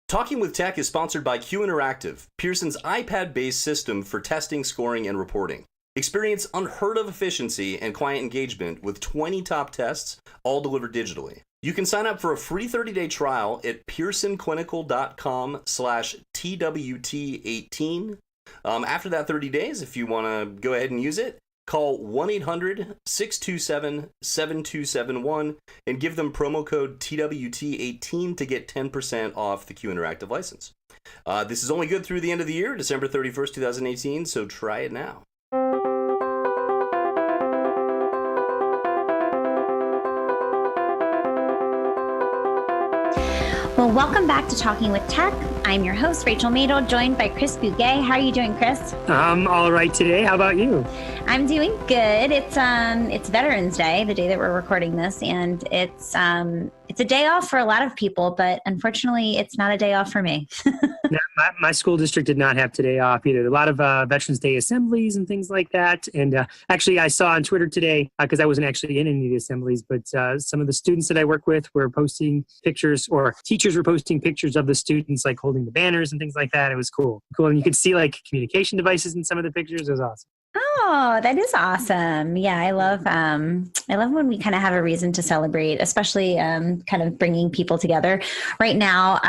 Talking with Tech is sponsored by Q Interactive, Pearson's iPad-based system for testing, scoring, and reporting. Experience unheard of efficiency and client engagement with 20 top tests, all delivered digitally. You can sign up for a free 30-day trial at pearsonclinical.com/TWT18. After that 30 days, if you want to go ahead and use it, call 1-800-627-7271 and give them promo code TWT18 to get 10% off the Q Interactive license. This is only good through the end of the year, December 31st, 2018, so try it now. Well, welcome back to Talking with Tech. I'm your host, Rachel Madel, joined by Chris Bugay. How are you doing, Chris? I'm all right today. How about you? I'm doing good. It's Veterans Day, the day that we're recording this, and it's a day off for a lot of people, but unfortunately, it's not a day off for me. Yeah, my school district did not have today off either. A lot of Veterans Day assemblies and things like that. And actually, I saw on Twitter today, because I wasn't actually in any of the assemblies, but some of the students that I work with were posting pictures, or teachers were posting pictures of the students like holding the banners and things like that. It was cool. And you could see like communication devices in some of the pictures. It was awesome. Oh, that is awesome. Yeah, I love when we kind of have a reason to celebrate, especially kind of bringing people together. Right now,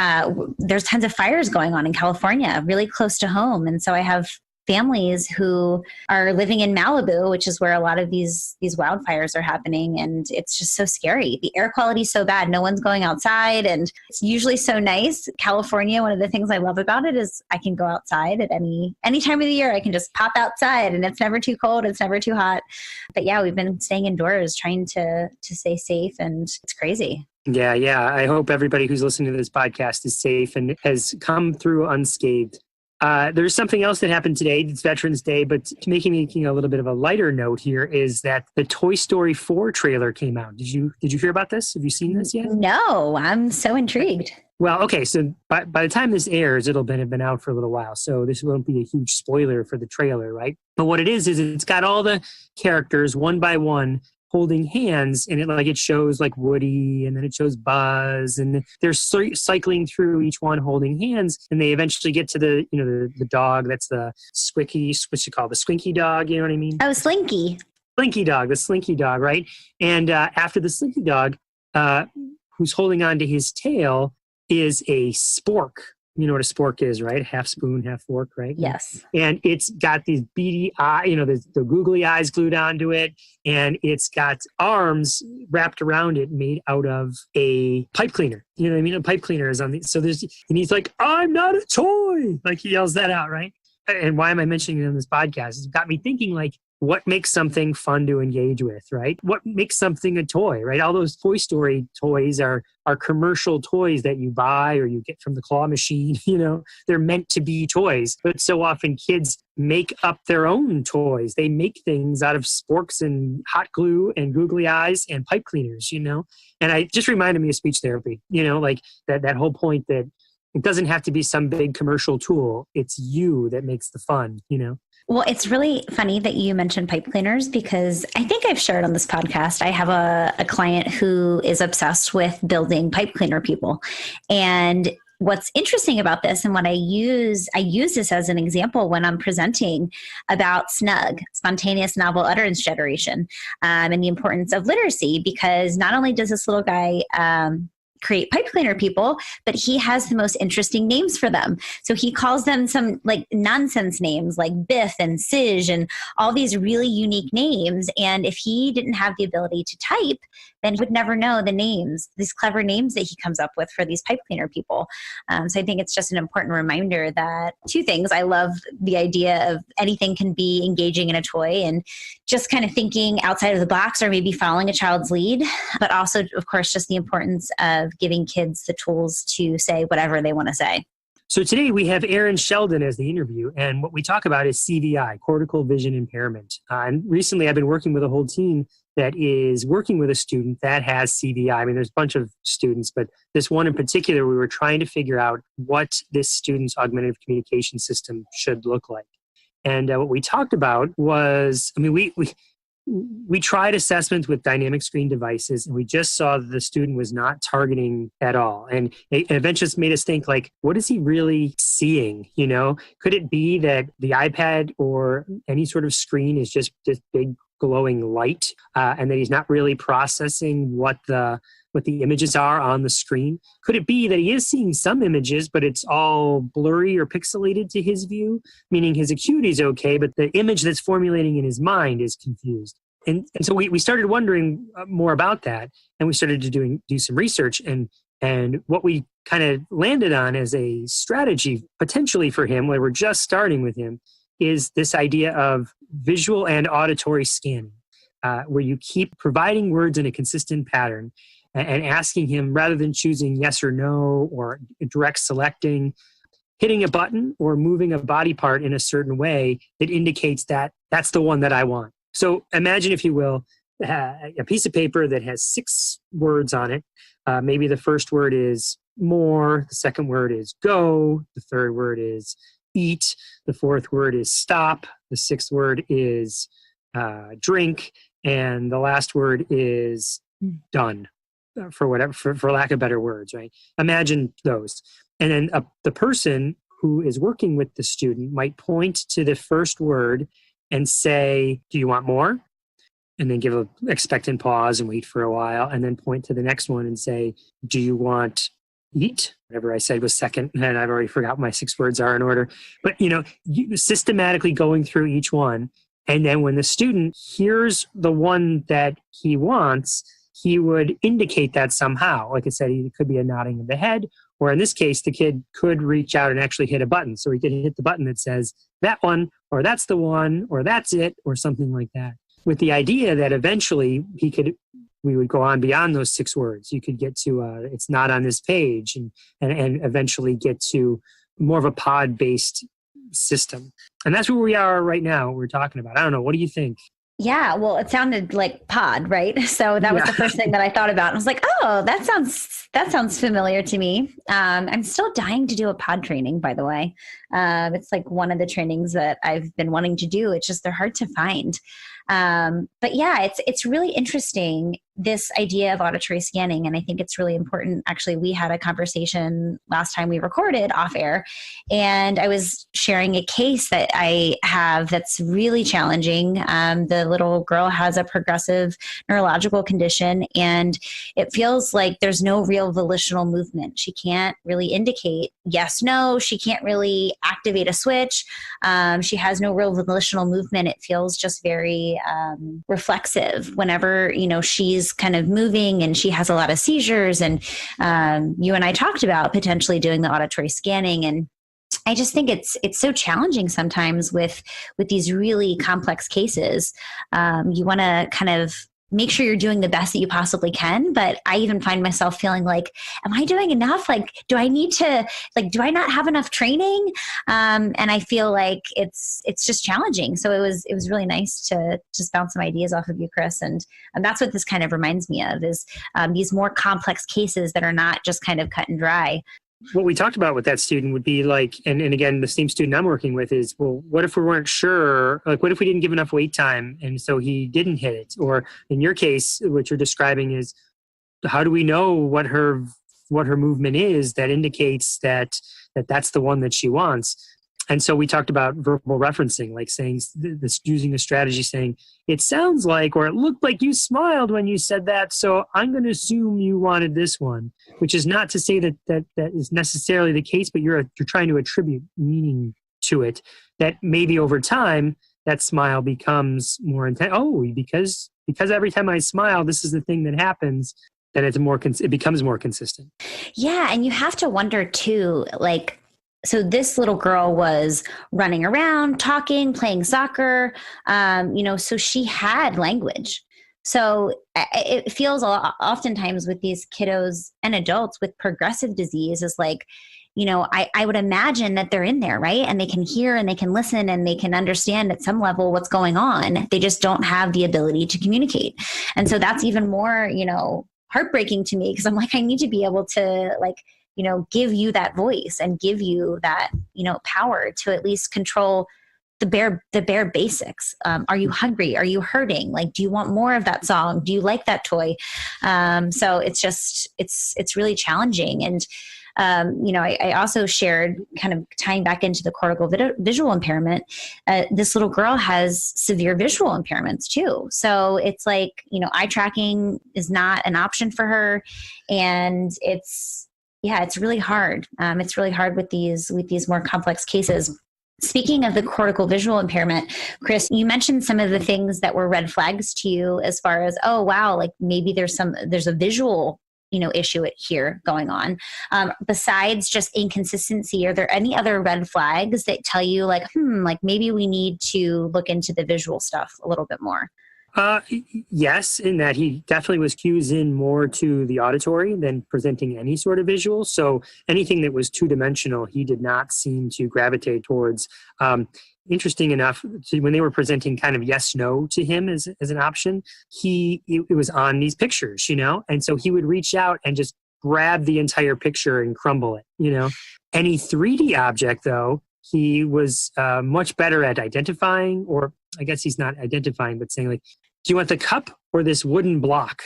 there's tons of fires going on in California, really close to home. And so I have families who are living in Malibu, which is where a lot of these wildfires are happening. And it's just so scary. The air quality is so bad. No one's going outside. And it's usually so nice. California, one of the things I love about it is I can go outside at any time of the year. I can just pop outside and it's never too cold. It's never too hot. But yeah, we've been staying indoors, trying to stay safe. And it's crazy. Yeah. I hope everybody who's listening to this podcast is safe and has come through unscathed. There's something else that happened today. It's Veterans Day, but making a little bit of a lighter note here is that the Toy Story 4 trailer came out. Did you hear about this? Have you seen this yet? No, I'm so intrigued. Well, okay, so by the time this airs, it'll have been out for a little while, so this won't be a huge spoiler for the trailer, right? But what it is it's got all the characters one by one holding hands, and it shows like Woody, and then it shows Buzz, and they're cycling through each one holding hands, and they eventually get to the dog that's the squinky, what's it called, the Squinky dog, you know what I mean? Oh, Slinky. Slinky dog, the Slinky dog, right? And after the Slinky dog, who's holding on to his tail is a spork. You know what a spork is, right? Half spoon, half fork, right? Yes. And it's got these beady eye, the googly eyes glued onto it. And it's got arms wrapped around it made out of a pipe cleaner. You know what I mean? A pipe cleaner is on the, and he's like, I'm not a toy. Like he yells that out, right? And why am I mentioning it in this podcast? It's got me thinking like, what makes something fun to engage with, right? What makes something a toy, right? All those Toy Story toys are commercial toys that you buy or you get from the claw machine, they're meant to be toys. But so often kids make up their own toys. They make things out of sporks and hot glue and googly eyes and pipe cleaners, And it just reminded me of speech therapy, like that whole point that it doesn't have to be some big commercial tool. It's you that makes the fun, Well, it's really funny that you mentioned pipe cleaners because I think I've shared on this podcast, I have a client who is obsessed with building pipe cleaner people. And what's interesting about this and what I use this as an example when I'm presenting about SNUG, spontaneous novel utterance generation, and the importance of literacy, because not only does this little guy create pipe cleaner people, but he has the most interesting names for them. So he calls them some like nonsense names like Biff and Sige and all these really unique names. And if he didn't have the ability to type, then he would never know the names, these clever names that he comes up with for these pipe cleaner people. So I think it's just an important reminder that two things. I love the idea of anything can be engaging in a toy and just kind of thinking outside of the box or maybe following a child's lead, but also, of course, just the importance of giving kids the tools to say whatever they want to say. So today we have Erin Sheldon as the interview, and what we talk about is CVI, Cortical Vision Impairment. And recently I've been working with a whole team that is working with a student that has CVI. I mean, there's a bunch of students, but this one in particular, we were trying to figure out what this student's augmentative communication system should look like. And what we talked about was, I mean, we tried assessments with dynamic screen devices, and we just saw that the student was not targeting at all. And it eventually just made us think, like, what is he really seeing? You know, could it be that the iPad or any sort of screen is just this big glowing light, and that he's not really processing what the images are on the screen? Could it be that he is seeing some images, but it's all blurry or pixelated to his view, meaning his acuity is okay, but the image that's formulating in his mind is confused? And so we started wondering more about that, and we started to do some research, and what we kind of landed on as a strategy potentially for him, where we're just starting with him, is this idea of visual and auditory scanning, where you keep providing words in a consistent pattern and asking him, rather than choosing yes or no or direct selecting, hitting a button or moving a body part in a certain way that indicates that that's the one that I want. So imagine, if you will, a piece of paper that has 6 words on it. Maybe the first word is more, the second word is go, the third word is eat, the fourth word is stop, the sixth word is drink, and the last word is done, for lack of better words, right? Imagine those. And then the person who is working with the student might point to the first word and say, do you want more? And then give an expectant pause and wait for a while, and then point to the next one and say, do you want eat? Whatever I said was second, and I've already forgot what my 6 words are in order. But, you systematically going through each one. And then when the student hears the one that he wants, he would indicate that somehow. Like I said, it could be a nodding of the head, or in this case, the kid could reach out and actually hit a button. So he could hit the button that says that one, or that's the one, or that's it, or something like that. With the idea that eventually we would go on beyond those 6 words. You could get to it's not on this page, and eventually get to more of a pod-based system. And that's where we are right now. We're talking about. I don't know. What do you think? Yeah, well, it sounded like pod, right? So that was the first thing that I thought about. I was like, oh, that sounds familiar to me. I'm still dying to do a pod training, by the way. It's like one of the trainings that I've been wanting to do. It's just they're hard to find. But yeah, it's really interesting, this idea of auditory scanning. And I think it's really important. Actually, we had a conversation last time we recorded off air, and I was sharing a case that I have that's really challenging. The little girl has a progressive neurological condition, and it feels like there's no real volitional movement. She can't really indicate yes, no. She can't really activate a switch. She has no real volitional movement. It feels just very reflexive whenever, she's kind of moving, and she has a lot of seizures. And you and I talked about potentially doing the auditory scanning, and I just think it's so challenging sometimes with these really complex cases. You want to kind of make sure you're doing the best that you possibly can. But I even find myself feeling like, am I doing enough? Like, do I not have enough training? And I feel like it's just challenging. So it was really nice to just bounce some ideas off of you, Chris. And that's what this kind of reminds me of, is these more complex cases that are not just kind of cut and dry. What we talked about with that student would be like, and again, the same student I'm working with is, well, what if we weren't sure? Like, what if we didn't give enough wait time, and so he didn't hit it? Or in your case, what you're describing is, how do we know what her movement is that indicates that that's the one that she wants? And so we talked about verbal referencing, like saying this, using a strategy saying, it sounds like, or it looked like you smiled when you said that, so I'm going to assume you wanted this one, which is not to say that is necessarily the case, but you're trying to attribute meaning to it, that maybe over time that smile becomes more intense. Oh, because every time I smile, this is the thing that happens. Then it becomes more consistent. Yeah, and you have to wonder too, like, so this little girl was running around, talking, playing soccer, so she had language. So it feels oftentimes with these kiddos and adults with progressive disease is like, I would imagine that they're in there, right? And they can hear and they can listen and they can understand at some level what's going on. They just don't have the ability to communicate. And so that's even more, heartbreaking to me, because I'm like, I need to be able to give you that voice and give you that, power to at least control the bare basics. Are you hungry? Are you hurting? Like, do you want more of that song? Do you like that toy? So it's really challenging. And I also shared, kind of tying back into the cortical visual impairment, this little girl has severe visual impairments too. So it's like, eye tracking is not an option for her. And it's really hard. It's really hard with these more complex cases. Speaking of the cortical visual impairment, Chris, you mentioned some of the things that were red flags to you as far as, oh, wow, like maybe there's a visual issue here going on. Besides just inconsistency, are there any other red flags that tell you like maybe we need to look into the visual stuff a little bit more? Yes, in that he definitely was cues in more to the auditory than presenting any sort of visual. So anything that was two-dimensional, he did not seem to gravitate towards. Interesting enough, when they were presenting kind of yes/no to him as an option, it was on these pictures, and so he would reach out and just grab the entire picture and crumble it, Any 3D object, though, he was much better at identifying, or I guess he's not identifying, but saying like, do you want the cup or this wooden block?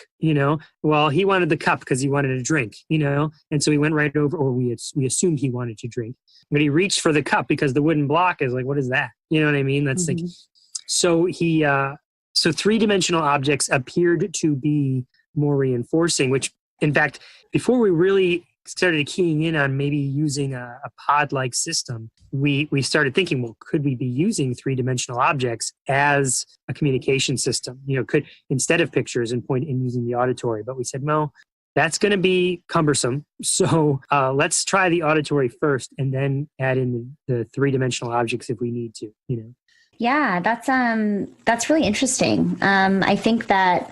Well, he wanted the cup because he wanted a drink, and so he went right over, or we assumed he wanted to drink, but he reached for the cup because the wooden block is like, what is that? You know what I mean? That's like, so so three-dimensional objects appeared to be more reinforcing, which in fact, before we really started keying in on maybe using a pod-like system, we started thinking, well, could we be using three-dimensional objects as a communication system? Could, instead of pictures and using the auditory. But we said, no, that's going to be cumbersome. So let's try the auditory first, and then add in the three-dimensional objects if we need to. Yeah, that's really interesting. I think that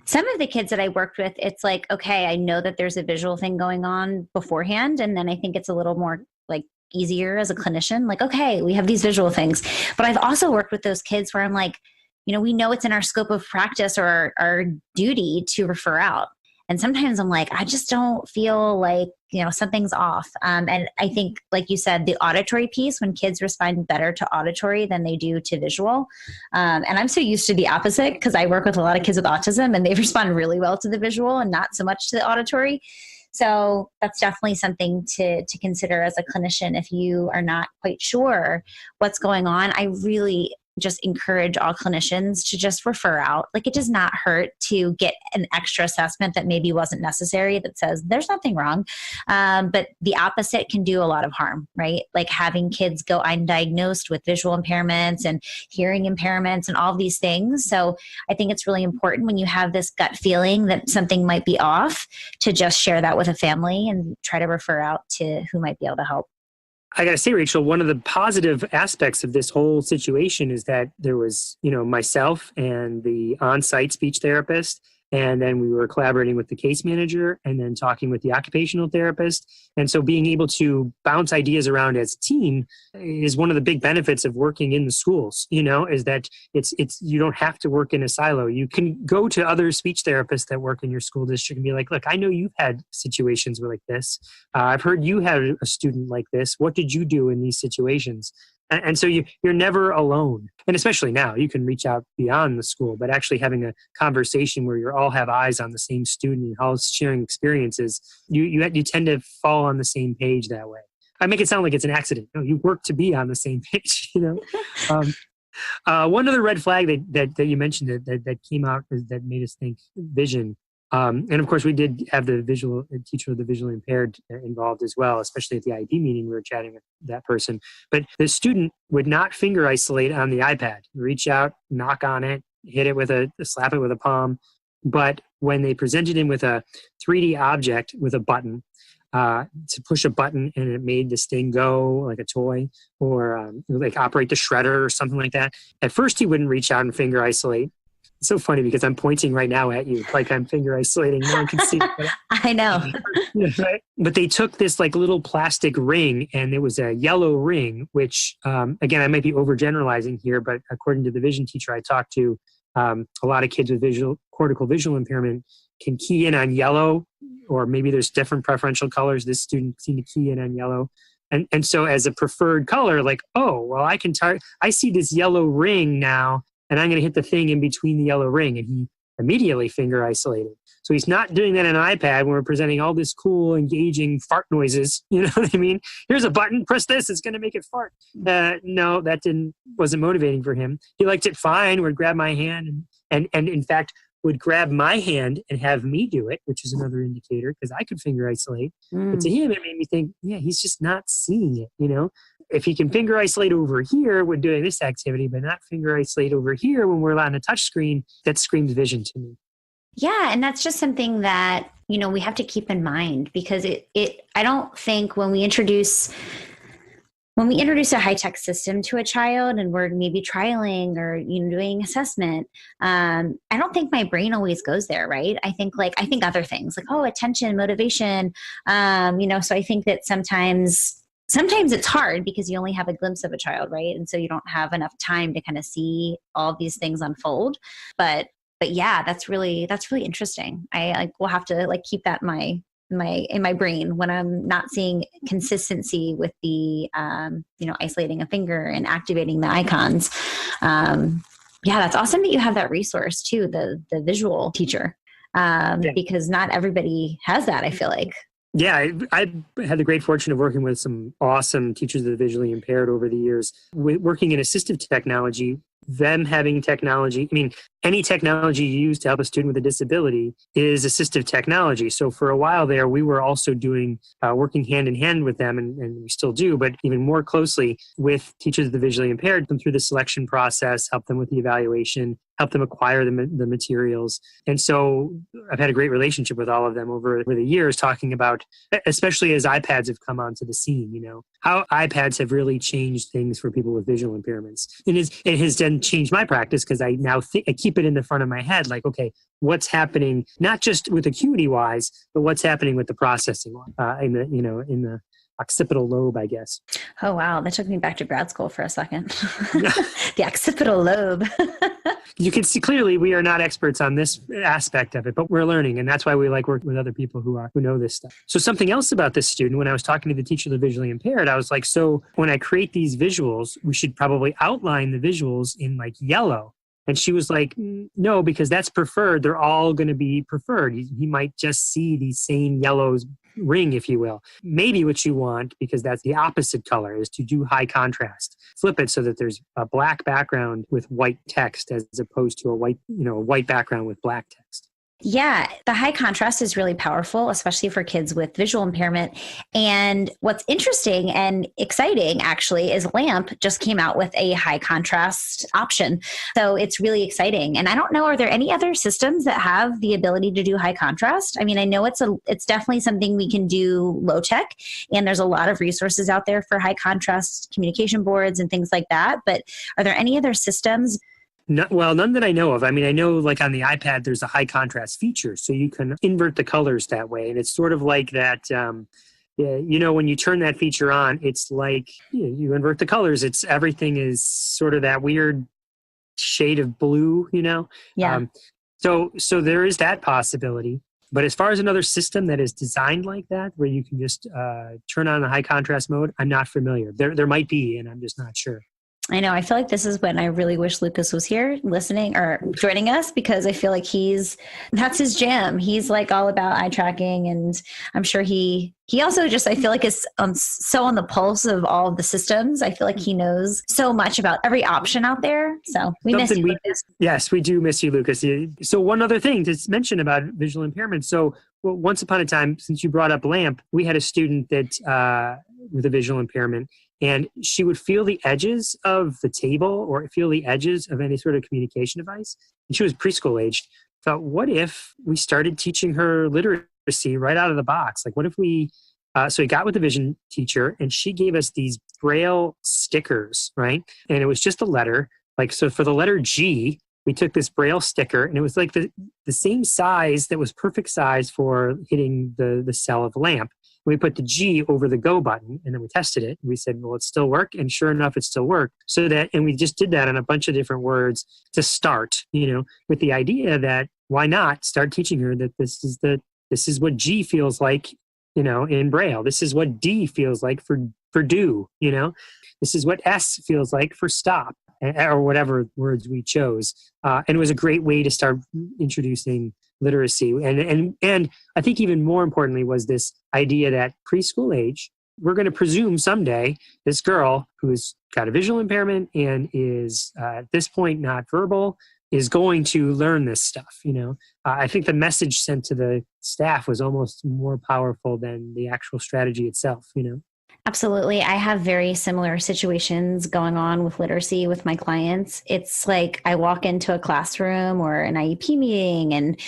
some of the kids that I worked with, it's like, okay, I know that there's a visual thing going on beforehand. And then I think it's a little more like easier as a clinician, like, okay, we have these visual things. But I've also worked with those kids where I'm like, we know it's in our scope of practice or our duty to refer out. And sometimes I'm like, I just don't feel like, something's off. And I think, like you said, the auditory piece, when kids respond better to auditory than they do to visual. And I'm so used to the opposite because I work with a lot of kids with autism and they respond really well to the visual and not so much to the auditory. So that's definitely something to consider as a clinician. If you are not quite sure what's going on, I really just encourage all clinicians to just refer out. Like, it does not hurt to get an extra assessment that maybe wasn't necessary that says there's nothing wrong. But the opposite can do a lot of harm, right? Like having kids go undiagnosed with visual impairments and hearing impairments and all of these things. So I think it's really important when you have this gut feeling that something might be off to just share that with a family and try to refer out to who might be able to help. I got to say, Rachel, one of the positive aspects of this whole situation is that there was, myself and the on-site speech therapist, and then we were collaborating with the case manager and then talking with the occupational therapist. And so being able to bounce ideas around as a team is one of the big benefits of working in the schools, is that it's you don't have to work in a silo. You can go to other speech therapists that work in your school district and be like, look, I know you've had situations like this. I've heard you had a student like this. What did you do in these situations? And so you're never alone. And especially now, you can reach out beyond the school, but actually having a conversation where you all have eyes on the same student and all sharing experiences, you tend to fall on the same page that way. I make it sound like it's an accident. No, you work to be on the same page, One other red flag that you mentioned that came out that made us think vision. And of course, we did have the teacher of the visually impaired involved as well, especially at the IEP meeting. We were chatting with that person. But the student would not finger isolate on the iPad, reach out, knock on it, hit it slap it with a palm. But when they presented him with a 3D object with a button, to push a button and it made this thing go like a toy, or like operate the shredder or something like that, at first he wouldn't reach out and finger isolate. It's so funny because I'm pointing right now at you, like I'm finger isolating. No one can see it. I know. Right? But they took this like little plastic ring, and it was a yellow ring, which, again, I might be overgeneralizing here, but according to the vision teacher I talked to, a lot of kids with cortical visual impairment can key in on yellow, or maybe there's different preferential colors. This student seemed to key in on yellow. And so as a preferred color, like, oh, well, I see this yellow ring now, and I'm going to hit the thing in between the yellow ring. And he immediately finger isolated. So he's not doing that on an iPad when we're presenting all this cool, engaging fart noises. You know what I mean? Here's a button, press this, it's going to make it fart. No, that wasn't motivating for him. He liked it fine, would grab my hand and in fact, would grab my hand and have me do it, which is another indicator because I could finger isolate. But to him, it made me think, yeah, he's just not seeing it, you know? If he can finger isolate over here when doing this activity, but not finger isolate over here when we're on a touch screen, that screams vision to me. Yeah. And that's just something that, we have to keep in mind because I don't think when we introduce a high-tech system to a child and we're maybe trialing or doing assessment, I don't think my brain always goes there, right? I think other things like, attention, motivation, so I think that sometimes it's hard because you only have a glimpse of a child, right? And so you don't have enough time to kind of see all these things unfold. But yeah, that's really interesting. I will have to keep that in my brain when I'm not seeing consistency with the isolating a finger and activating the icons. Yeah, that's awesome that you have that resource too, the visual teacher, because not everybody has that, I feel like. Yeah, I had the great fortune of working with some awesome teachers of the visually impaired over the years. Working in assistive technology, them having technology, any technology you use to help a student with a disability is assistive technology. So for a while there, we were also doing, working hand in hand with them, and we still do, but even more closely with teachers of the visually impaired, them through the selection process, help them with the evaluation, help them acquire the materials. And so I've had a great relationship with all of them over the years, talking about, especially as iPads have come onto the scene, how iPads have really changed things for people with visual impairments. It has then changed my practice because I now I keep it in the front of my head, like, okay, what's happening, not just with acuity wise, but what's happening with the processing in the occipital lobe, I guess. Oh, wow. That took me back to grad school for a second. The occipital lobe. You can see clearly we are not experts on this aspect of it, but we're learning. And that's why we like working with other people who know this stuff. So something else about this student, when I was talking to the teacher of the visually impaired, I was like, so when I create these visuals, we should probably outline the visuals in yellow. And she was like, no, because that's preferred. They're all going to be preferred. He might just see the same yellows ring, if you will. Maybe what you want, because that's the opposite color, is to do high contrast. Flip it so that there's a black background with white text as opposed to a white background with black text. Yeah, the high contrast is really powerful, especially for kids with visual impairment. And what's interesting and exciting, actually, is LAMP just came out with a high contrast option. So it's really exciting. And I don't know, are there any other systems that have the ability to do high contrast? I know it's definitely something we can do low tech, and there's a lot of resources out there for high contrast communication boards and things like that. But are there any other systems? None that I know of. I know on the iPad, there's a high contrast feature, so you can invert the colors that way. And it's sort of like that, when you turn that feature on, it's like you invert the colors. Everything is sort of that weird shade of blue, Yeah. So there is that possibility. But as far as another system that is designed like that, where you can just turn on the high contrast mode, I'm not familiar. There might be, and I'm just not sure. I know. I feel like this is when I really wish Lucas was here listening or joining us, because I feel like that's his jam. He's all about eye tracking, and I'm sure he also just, I feel like is so on the pulse of all of the systems. I feel like he knows so much about every option out there. So we miss you, Lucas. Yes, we do miss you, Lucas. So one other thing to mention about visual impairment. So once upon a time, since you brought up LAMP, we had a student that with a visual impairment, and she would feel the edges of the table or feel the edges of any sort of communication device. And she was preschool aged. Thought, what if we started teaching her literacy right out of the box? What if we, so we got with the vision teacher, and she gave us these braille stickers, right? And it was just a letter. So for the letter G, we took this braille sticker, and it was the same size that was perfect size for hitting the cell of LAMP. We put the G over the go button, and then we tested it. We said, will it still work? And sure enough, it still worked. And we just did that on a bunch of different words to start, with the idea that why not start teaching her that this is what G feels like, in Braille. This is what D feels like for for do, this is what S feels like for stop, or whatever words we chose. And it was a great way to start introducing literacy. And I think even more importantly was this idea that preschool age, we're going to presume someday this girl who's got a visual impairment and is at this point not verbal is going to learn this stuff. I think the message sent to the staff was almost more powerful than the actual strategy itself. Absolutely. I have very similar situations going on with literacy with my clients. It's like I walk into a classroom or an IEP meeting and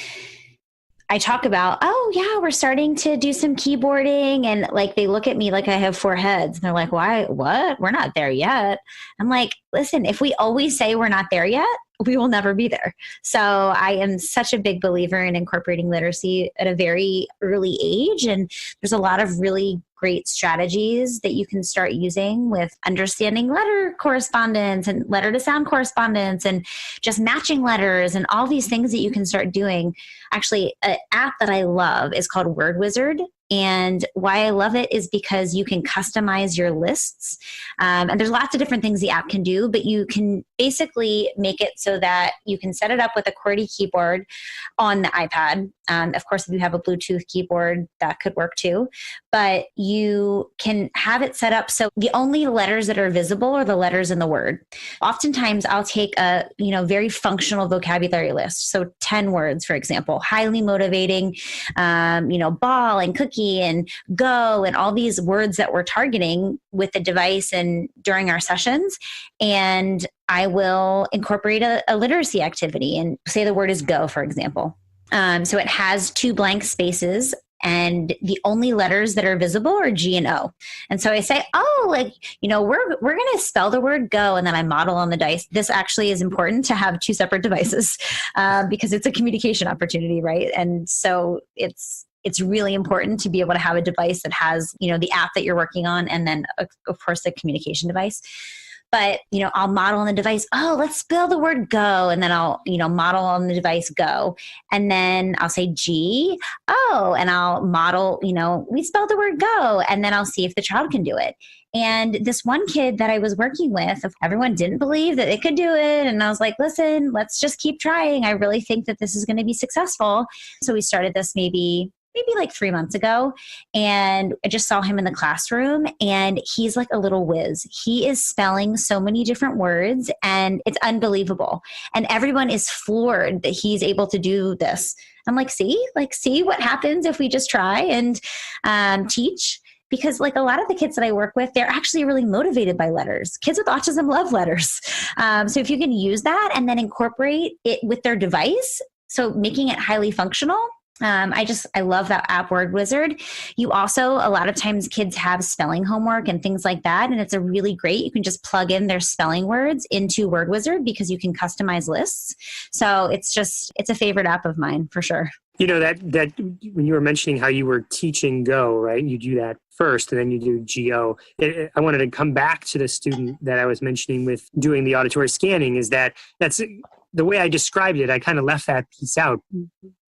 I talk about, oh yeah, we're starting to do some keyboarding. And like, they look at me like I have 4 heads and they're like, why, what? We're not there yet. I'm like, listen, if we always say we're not there yet, we will never be there. So I am such a big believer in incorporating literacy at a very early age. And there's a lot of really great strategies that you can start using with understanding letter correspondence and letter to sound correspondence and just matching letters and all these things that you can start doing. Actually, an app that I love is called Word Wizard. And why I love it is because you can customize your lists. And there's lots of different things the app can do, but you can basically make it so that you can set it up with a QWERTY keyboard on the iPad. Of course, if you have a Bluetooth keyboard, that could work too. But you can have it set up so the only letters that are visible are the letters in the word. Oftentimes, I'll take a very functional vocabulary list. So 10 words, for example, highly motivating, ball and cookie and go and all these words that we're targeting with the device and during our sessions. And I will incorporate a literacy activity and say the word is go, for example. So it has 2 blank spaces and the only letters that are visible are G and O. And so I say, we're going to spell the word go. And then I model on the dice. This actually is important to have 2 separate devices because it's a communication opportunity, right? And so it's really important to be able to have a device that has, the app that you're working on and then, of course, the communication device. But, I'll model on the device, let's spell the word go. And then I'll, model on the device go. And then I'll say G, and I'll model, we spelled the word go. And then I'll see if the child can do it. And this one kid that I was working with, everyone didn't believe that they could do it. And I was like, listen, let's just keep trying. I really think that this is going to be successful. So we started this maybe like 3 months ago. And I just saw him in the classroom and he's like a little whiz. He is spelling so many different words and it's unbelievable. And everyone is floored that he's able to do this. I'm like, see what happens if we just try and teach. Because like a lot of the kids that I work with, they're actually really motivated by letters. Kids with autism love letters. So if you can use that and then incorporate it with their device, so making it highly functional, I love that app Word Wizard. You also, a lot of times kids have spelling homework and things like that. And it's a really great, you can just plug in their spelling words into Word Wizard because you can customize lists. So it's a favorite app of mine for sure. That when you were mentioning how you were teaching Go, right? You do that first and then you do GO. I wanted to come back to the student that I was mentioning with doing the auditory scanning that's the way I described it. I kind of left that piece out.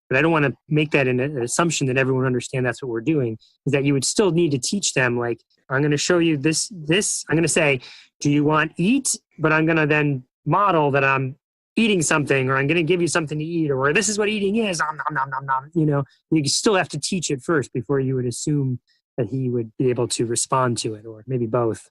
But I don't want to make that an assumption that everyone understands that's what we're doing, is that you would still need to teach them, like, I'm going to show you this. I'm going to say, do you want eat? But I'm going to then model that I'm eating something, or I'm going to give you something to eat, or this is what eating is. Nom, nom, nom, nom, nom. You still have to teach it first before you would assume that he would be able to respond to it, or maybe both.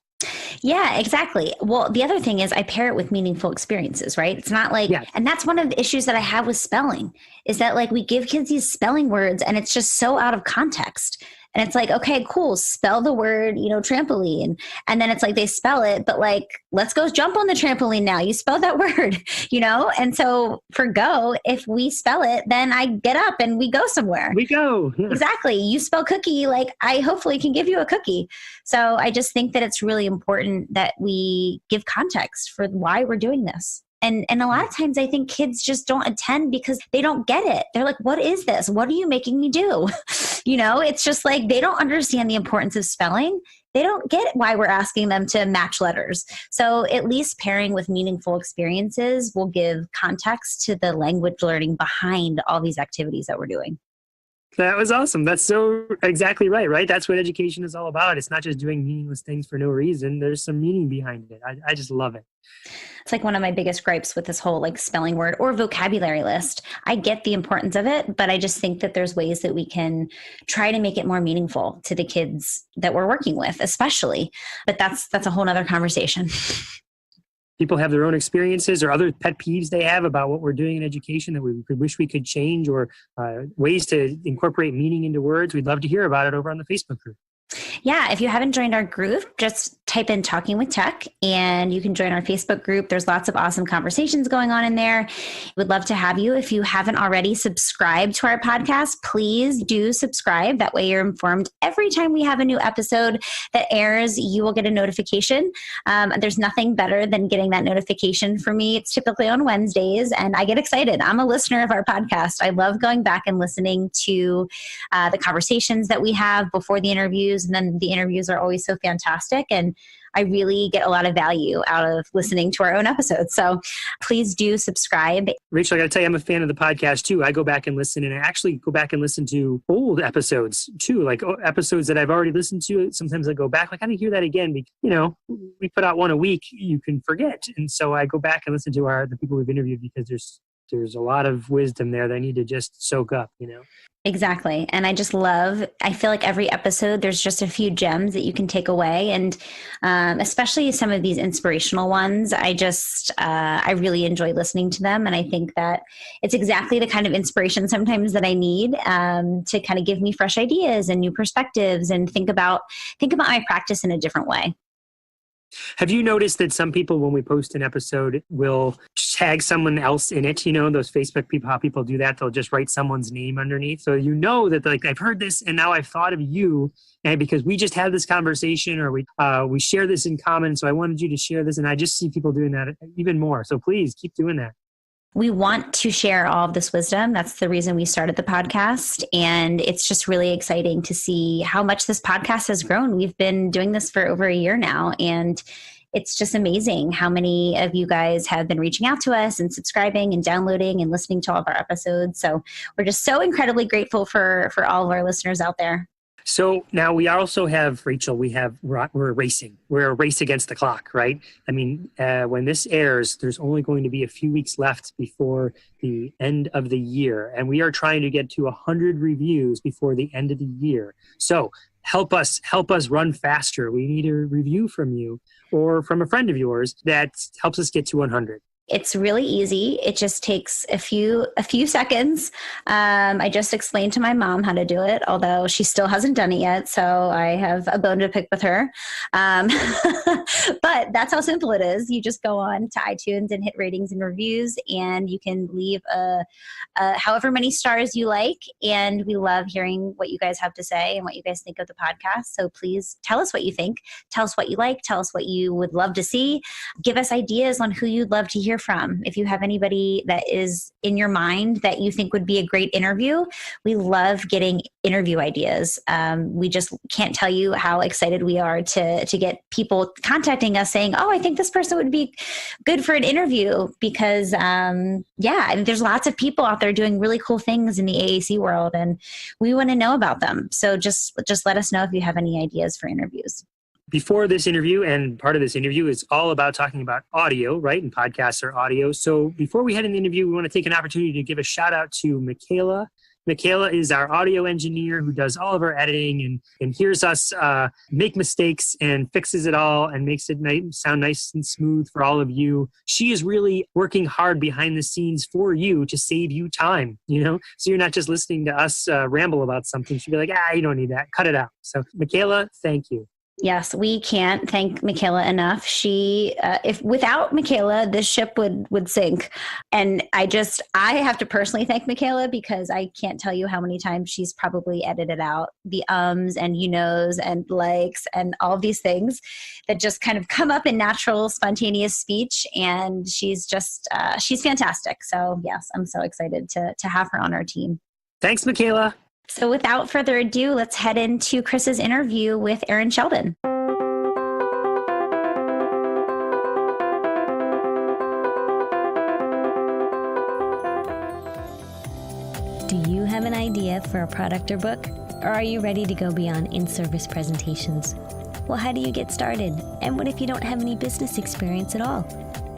Yeah, exactly. Well, the other thing is I pair it with meaningful experiences, right? It's not like, and that's one of the issues that I have with spelling is that like we give kids these spelling words and it's just so out of context. And it's like, okay, cool, spell the word, trampoline. And then it's like they spell it, but like, let's go jump on the trampoline now. You spelled that word, And so for go, if we spell it, then I get up and we go somewhere. We go. Yeah. Exactly. You spell cookie, like I hopefully can give you a cookie. So I just think that it's really important that we give context for why we're doing this. And a lot of times I think kids just don't attend because they don't get it. They're like, what is this? What are you making me do? It's just like they don't understand the importance of spelling. They don't get why we're asking them to match letters. So at least pairing with meaningful experiences will give context to the language learning behind all these activities that we're doing. That was awesome. That's so exactly right, right? That's what education is all about. It's not just doing meaningless things for no reason. There's some meaning behind it. I just love it. It's like one of my biggest gripes with this whole like spelling word or vocabulary list. I get the importance of it, but I just think that there's ways that we can try to make it more meaningful to the kids that we're working with, especially. But that's a whole nother conversation. People have their own experiences or other pet peeves they have about what we're doing in education that we could wish we could change, or ways to incorporate meaning into words. We'd love to hear about it over on the Facebook group. Yeah, if you haven't joined our group, just type in Talking with Tech and you can join our Facebook group. There's lots of awesome conversations going on in there. We'd love to have you. If you haven't already subscribed to our podcast, please do subscribe. That way you're informed every time we have a new episode that airs. You will get a notification. There's nothing better than getting that notification for me. It's typically on Wednesdays and I get excited. I'm a listener of our podcast. I love going back and listening to the conversations that we have before the interviews. And then the interviews are always so fantastic. And I really get a lot of value out of listening to our own episodes. So please do subscribe. Rachel, I got to tell you, I'm a fan of the podcast too. I go back and listen, and I actually go back and listen to old episodes too, like episodes that I've already listened to. Sometimes I go back, like, I didn't hear that again. We put out one a week, you can forget. And so I go back and listen to the people we've interviewed because there's a lot of wisdom there that I need to just soak up, Exactly. And I feel like every episode, there's just a few gems that you can take away. And especially some of these inspirational ones, I really enjoy listening to them. And I think that it's exactly the kind of inspiration sometimes that I need to kind of give me fresh ideas and new perspectives and think about my practice in a different way. Have you noticed that some people, when we post an episode, will tag someone else in it? Those Facebook people, how people do that, they'll just write someone's name underneath. So that like, I've heard this and now I've thought of you, and because we just had this conversation, or we share this in common. So I wanted you to share this, and I just see people doing that even more. So please keep doing that. We want to share all of this wisdom. That's the reason we started the podcast. And it's just really exciting to see how much this podcast has grown. We've been doing this for over a year now. And it's just amazing how many of you guys have been reaching out to us and subscribing and downloading and listening to all of our episodes. So we're just so incredibly grateful for all of our listeners out there. So now we also have, Rachel, we're racing. We're a race against the clock, right? I mean, when this airs, there's only going to be a few weeks left before the end of the year. And we are trying to get to 100 reviews before the end of the year. So help us run faster. We need a review from you or from a friend of yours that helps us get to 100. It's really easy. It just takes a few seconds. I just explained to my mom how to do it, although she still hasn't done it yet. So I have a bone to pick with her. But that's how simple it is. You just go on to iTunes and hit ratings and reviews, and you can leave however many stars you like. And we love hearing what you guys have to say and what you guys think of the podcast. So please tell us what you think. Tell us what you like. Tell us what you would love to see. Give us ideas on who you'd love to hear from. If you have anybody that is in your mind that you think would be a great interview, we love getting interview ideas. We just can't tell you how excited we are to get people contacting us saying, oh, I think this person would be good for an interview, because there's lots of people out there doing really cool things in the AAC world, and we want to know about them. So just let us know if you have any ideas for interviews. Before this interview, and part of this interview is all about talking about audio, right? And podcasts are audio. So before we head in the interview, we want to take an opportunity to give a shout out to Michaela. Michaela is our audio engineer who does all of our editing and hears us make mistakes and fixes it all and makes it sound nice and smooth for all of you. She is really working hard behind the scenes for you to save you time, so you're not just listening to us ramble about something. She'll be like, you don't need that. Cut it out. So Michaela, thank you. Yes, we can't thank Michaela enough. If without Michaela, this ship would sink. And I have to personally thank Michaela, because I can't tell you how many times she's probably edited out the ums and and likes and all these things that just kind of come up in natural, spontaneous speech. And she's fantastic. So yes, I'm so excited to have her on our team. Thanks, Michaela. So without further ado, let's head into Chris's interview with Erin Sheldon. Do you have an idea idea for a product or book? Or are you ready to go beyond in-service presentations? Well, how do you get started? And what if you don't have any business experience at all?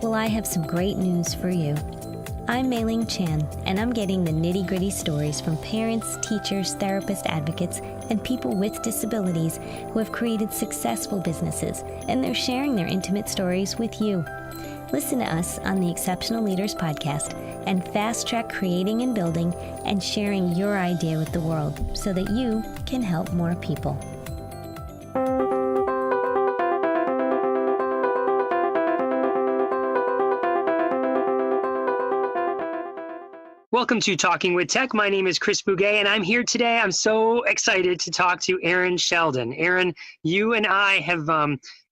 Well, I have some great news for you. I'm Mei-Ling Chan, and I'm getting the nitty-gritty stories from parents, teachers, therapists, advocates, and people with disabilities who have created successful businesses, and they're sharing their intimate stories with you. Listen to us on the Exceptional Leaders Podcast and fast-track creating and building and sharing your idea with the world so that you can help more people. Welcome to Talking with Tech. My name is Chris Bouguet, and I'm here today. I'm so excited to talk to Erin Sheldon. Erin, you and I have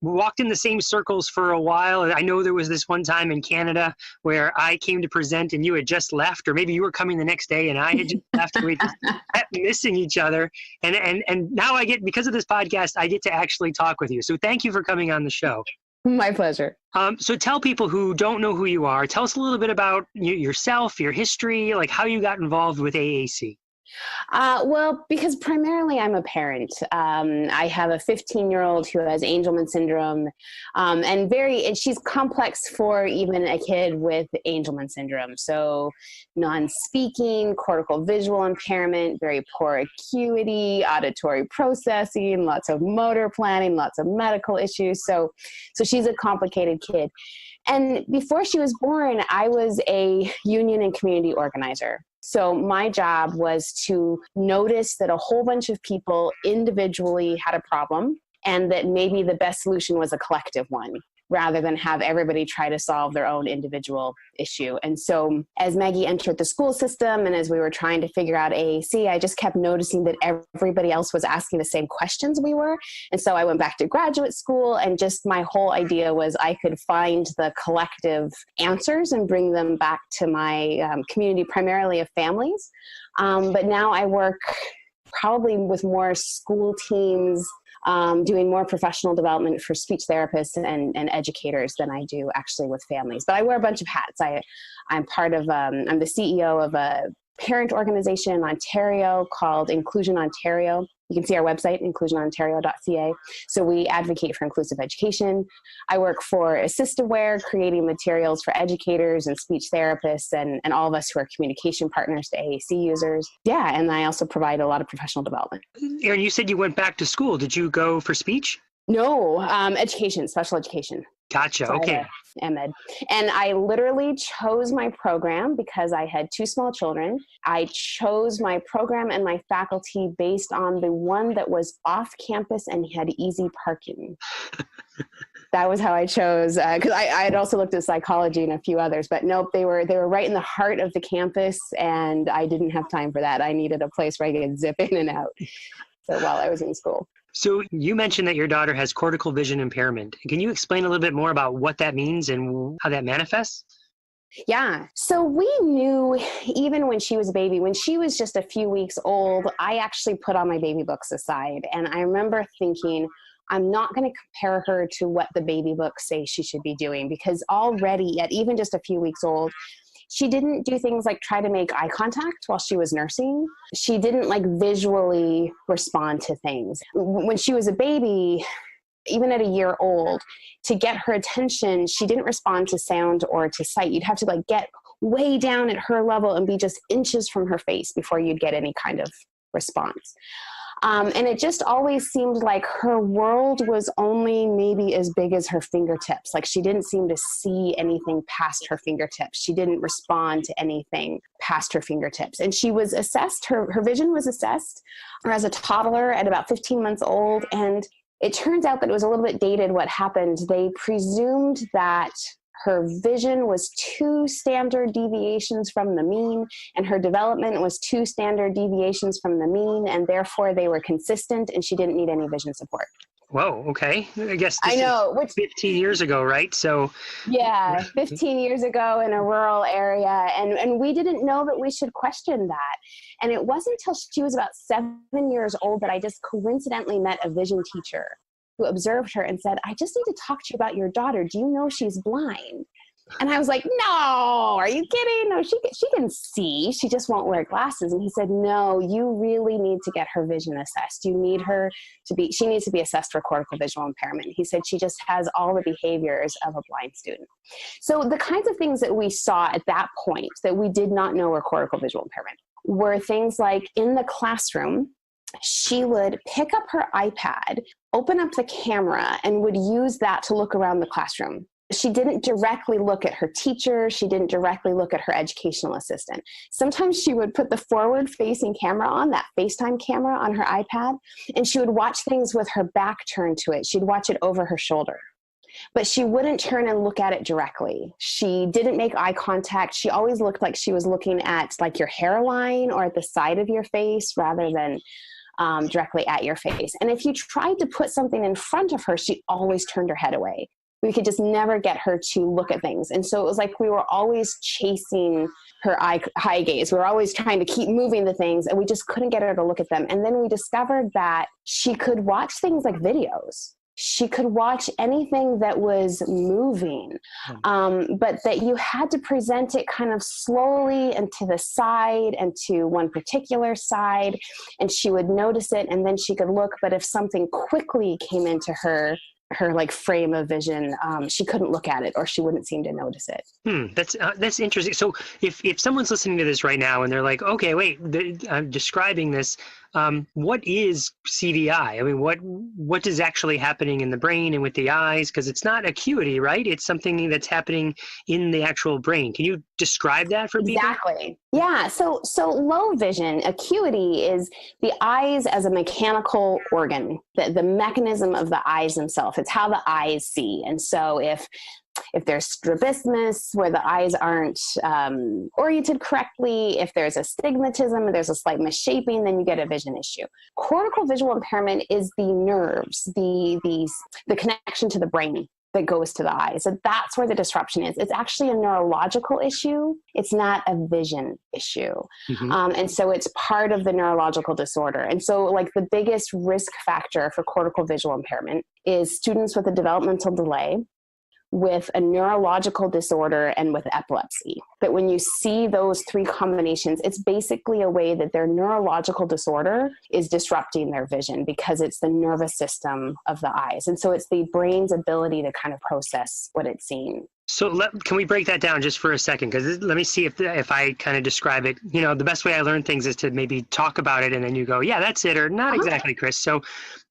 walked in the same circles for a while. I know there was this one time in Canada where I came to present and you had just left, or maybe you were coming the next day and I had just left, and we just kept missing each other. And now because of this podcast, I get to actually talk with you. So thank you for coming on the show. My pleasure. So tell people who don't know who you are, tell us a little bit about yourself, your history, like how you got involved with AAC. Well, because primarily I'm a parent. I have a 15-year-old who has Angelman Syndrome, and she's complex for even a kid with Angelman Syndrome. So non-speaking, cortical visual impairment, very poor acuity, auditory processing, lots of motor planning, lots of medical issues. So she's a complicated kid. And before she was born, I was a union and community organizer. So my job was to notice that a whole bunch of people individually had a problem and that maybe the best solution was a collective one, rather than have everybody try to solve their own individual issue. And so as Maggie entered the school system and as we were trying to figure out AAC, I just kept noticing that everybody else was asking the same questions we were. And so I went back to graduate school, and just my whole idea was I could find the collective answers and bring them back to my community, primarily of families. But now I work probably with more school teams, doing more professional development for speech therapists and educators than I do actually with families. But I wear a bunch of hats. I'm the CEO of a parent organization in Ontario called Inclusion Ontario. You can see our website, inclusionontario.ca. So we advocate for inclusive education. I work for AssistiveWare, creating materials for educators and speech therapists and all of us who are communication partners to AAC users. Yeah, and I also provide a lot of professional development. Erin, you said you went back to school. Did you go for speech? No, education, special education. Gotcha. Okay. MEd. And I literally chose my program because I had two small children. I chose my program and my faculty based on the one that was off campus and had easy parking. That was how I chose, because I had also looked at psychology and a few others, but nope, they were right in the heart of the campus, and I didn't have time for that. I needed a place where I could zip in and out. So while I was in school. So you mentioned that your daughter has cortical vision impairment. Can you explain a little bit more about what that means and how that manifests? Yeah. So we knew even when she was a baby, when she was just a few weeks old, I actually put all my baby books aside. And I remember thinking, I'm not going to compare her to what the baby books say she should be doing, because already at even just a few weeks old, she didn't do things like try to make eye contact while she was nursing. She didn't visually respond to things. When she was a baby, even at a year old, to get her attention, she didn't respond to sound or to sight. You'd have to get way down at her level and be just inches from her face before you'd get any kind of response. And it just always seemed like her world was only maybe as big as her fingertips. She didn't seem to see anything past her fingertips. She didn't respond to anything past her fingertips. And she was assessed, her vision was assessed as a toddler at about 15 months old. And it turns out that it was a little bit dated what happened. They presumed that her vision was 2 standard deviations from the mean, and her development was 2 standard deviations from the mean, and therefore they were consistent, and she didn't need any vision support. Whoa, okay. I guess I know, which 15 years ago, right? So yeah, 15 years ago in a rural area, and we didn't know that we should question that. And it wasn't until she was about 7 years old that I just coincidentally met a vision teacher who observed her and said, I just need to talk to you about your daughter. Do you know she's blind? And I was like, no, are you kidding? No, she can see. She just won't wear glasses. And he said, no, you really need to get her vision assessed. You need her she needs to be assessed for cortical visual impairment. He said she just has all the behaviors of a blind student. So the kinds of things that we saw at that point that we did not know were cortical visual impairment were things like in the classroom, she would pick up her iPad, open up the camera, and would use that to look around the classroom. She didn't directly look at her teacher. She didn't directly look at her educational assistant. Sometimes she would put the forward-facing camera on, that FaceTime camera on her iPad, and she would watch things with her back turned to it. She'd watch it over her shoulder. But she wouldn't turn and look at it directly. She didn't make eye contact. She always looked like she was looking at like your hairline or at the side of your face rather than directly at your face. And if you tried to put something in front of her, she always turned her head away. We could just never get her to look at things. And so it was like we were always chasing her eye gaze. We were always trying to keep moving the things, and we just couldn't get her to look at them. And then we discovered that she could watch things like videos. She could watch anything that was moving, but that you had to present it kind of slowly and to the side and to one particular side, and she would notice it, and then she could look. But if something quickly came into her like frame of vision, she couldn't look at it, or she wouldn't seem to notice it. That's interesting. So if someone's listening to this right now and they're like, okay, wait, I'm describing this. What is CVI? I mean, what is actually happening in the brain and with the eyes? Because it's not acuity, right? It's something that's happening in the actual brain. Can you describe that for people? Exactly. Yeah. So low vision, acuity is the eyes as a mechanical organ, the mechanism of the eyes themselves. It's how the eyes see. And so if there's strabismus where the eyes aren't oriented correctly, if there's astigmatism, there's a slight misshaping, then you get a vision issue. Cortical visual impairment is the nerves, the connection to the brain that goes to the eyes. So that's where the disruption is. It's actually a neurological issue. It's not a vision issue. Mm-hmm. And so it's part of the neurological disorder. And so like the biggest risk factor for cortical visual impairment is students with a developmental delay, with a neurological disorder, and with epilepsy. But when you see those three combinations, it's basically a way that their neurological disorder is disrupting their vision because it's the nervous system of the eyes. And so it's the brain's ability to kind of process what it's seeing. So can we break that down just for a second? Because let me see if I kind of describe it. You know, the best way I learn things is to maybe talk about it and then you go, yeah, that's it, or not exactly, Chris. So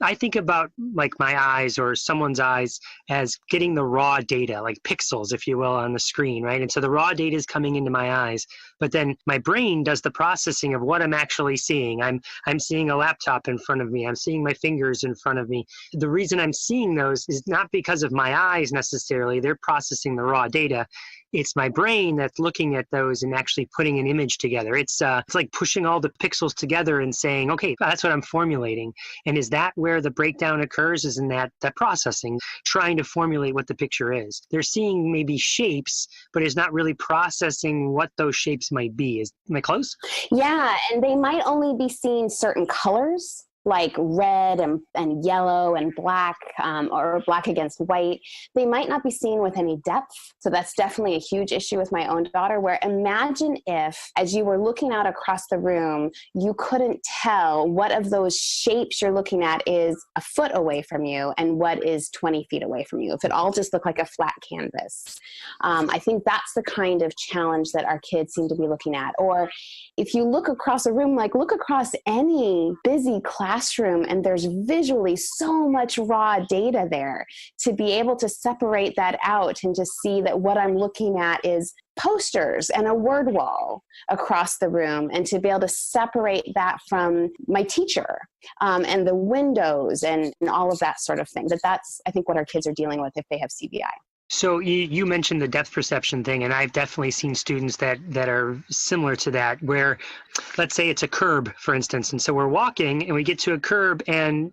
I think about like my eyes or someone's eyes as getting the raw data, like pixels, if you will, on the screen, right? And so the raw data is coming into my eyes, but then my brain does the processing of what I'm actually seeing. I'm seeing a laptop in front of me. I'm seeing my fingers in front of me. The reason I'm seeing those is not because of my eyes necessarily. They're processing the raw data. It's my brain that's looking at those and actually putting an image together. It's like pushing all the pixels together and saying, okay, that's what I'm formulating. And is that where the breakdown occurs? Is in that processing, trying to formulate what the picture is. They're seeing maybe shapes, but it's not really processing what those shapes might be. Am I close? Yeah, and they might only be seeing certain colors, like red and yellow and black, or black against white. They might not be seen with any depth. So that's definitely a huge issue with my own daughter, where imagine if, as you were looking out across the room, you couldn't tell what of those shapes you're looking at is a foot away from you and what is 20 feet away from you. If it all just looked like a flat canvas. I think that's the kind of challenge that our kids seem to be looking at. Or if you look across a room, like look across any busy classroom, and there's visually so much raw data there, to be able to separate that out and just see that what I'm looking at is posters and a word wall across the room, and to be able to separate that from my teacher and the windows and all of that sort of thing. That's, I think, what our kids are dealing with if they have CVI. So you mentioned the depth perception thing, and I've definitely seen students that are similar to that, where let's say it's a curb, for instance, and so we're walking and we get to a curb and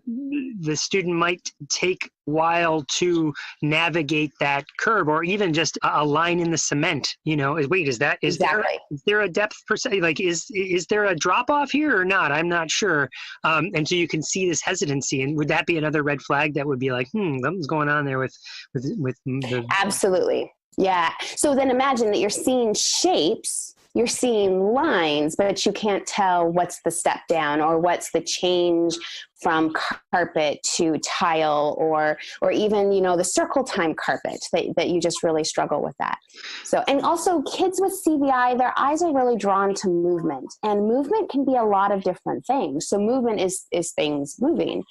the student might take a while to navigate that curb, or even just a line in the cement, you know, wait, is there a depth perception? Like, is there a drop off here or not? I'm not sure. And so you can see this hesitancy, and would that be another red flag that would be like, something's going on there with the... Absolutely. Yeah. So then imagine that you're seeing shapes, you're seeing lines, but you can't tell what's the step down or what's the change from carpet to tile, or even, you know, the circle time carpet that you just really struggle with that. So, and also kids with CVI, their eyes are really drawn to movement, and movement can be a lot of different things. So movement is things moving,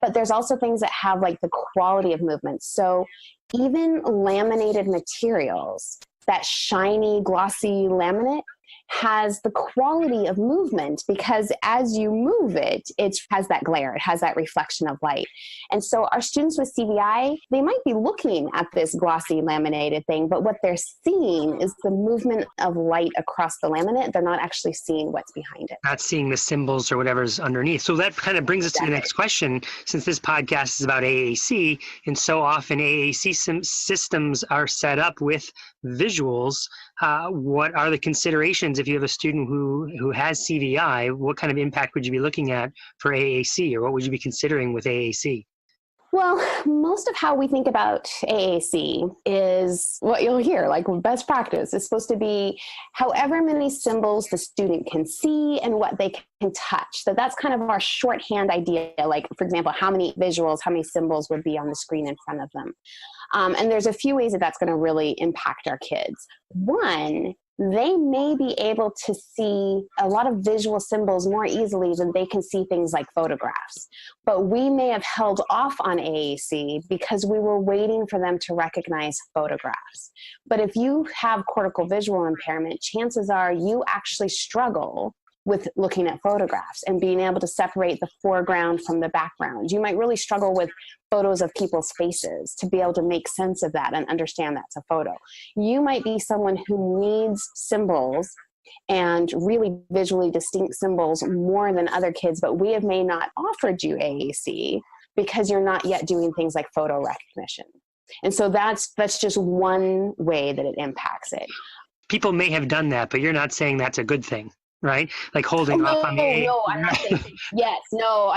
but there's also things that have like the quality of movement. So even laminated materials, that shiny, glossy laminate has the quality of movement, because as you move it, it has that glare, it has that reflection of light. And so our students with CVI, they might be looking at this glossy laminated thing, but what they're seeing is the movement of light across the laminate. They're not actually seeing what's behind it. Not seeing the symbols or whatever's underneath. So that kind of brings us to the next question, since this podcast is about AAC, and so often AAC systems are set up with visuals. What are the considerations if you have a student who has CVI? What kind of impact would you be looking at for AAC, or what would you be considering with AAC? Well, most of how we think about AAC is what you'll hear, like best practice. It's supposed to be however many symbols the student can see and what they can touch. So that's kind of our shorthand idea. Like, for example, how many visuals, how many symbols would be on the screen in front of them. And there's a few ways that that's going to really impact our kids. One, they may be able to see a lot of visual symbols more easily than they can see things like photographs. But we may have held off on AAC because we were waiting for them to recognize photographs. But if you have cortical visual impairment, chances are you actually struggle with looking at photographs and being able to separate the foreground from the background. You might really struggle with photos of people's faces to be able to make sense of that and understand that's a photo. You might be someone who needs symbols and really visually distinct symbols more than other kids, but we may not offered you AAC because you're not yet doing things like photo recognition. And so that's just one way that it impacts it. People may have done that, but you're not saying that's a good thing, right? Like holding off on the No, I'm not saying, yes, no.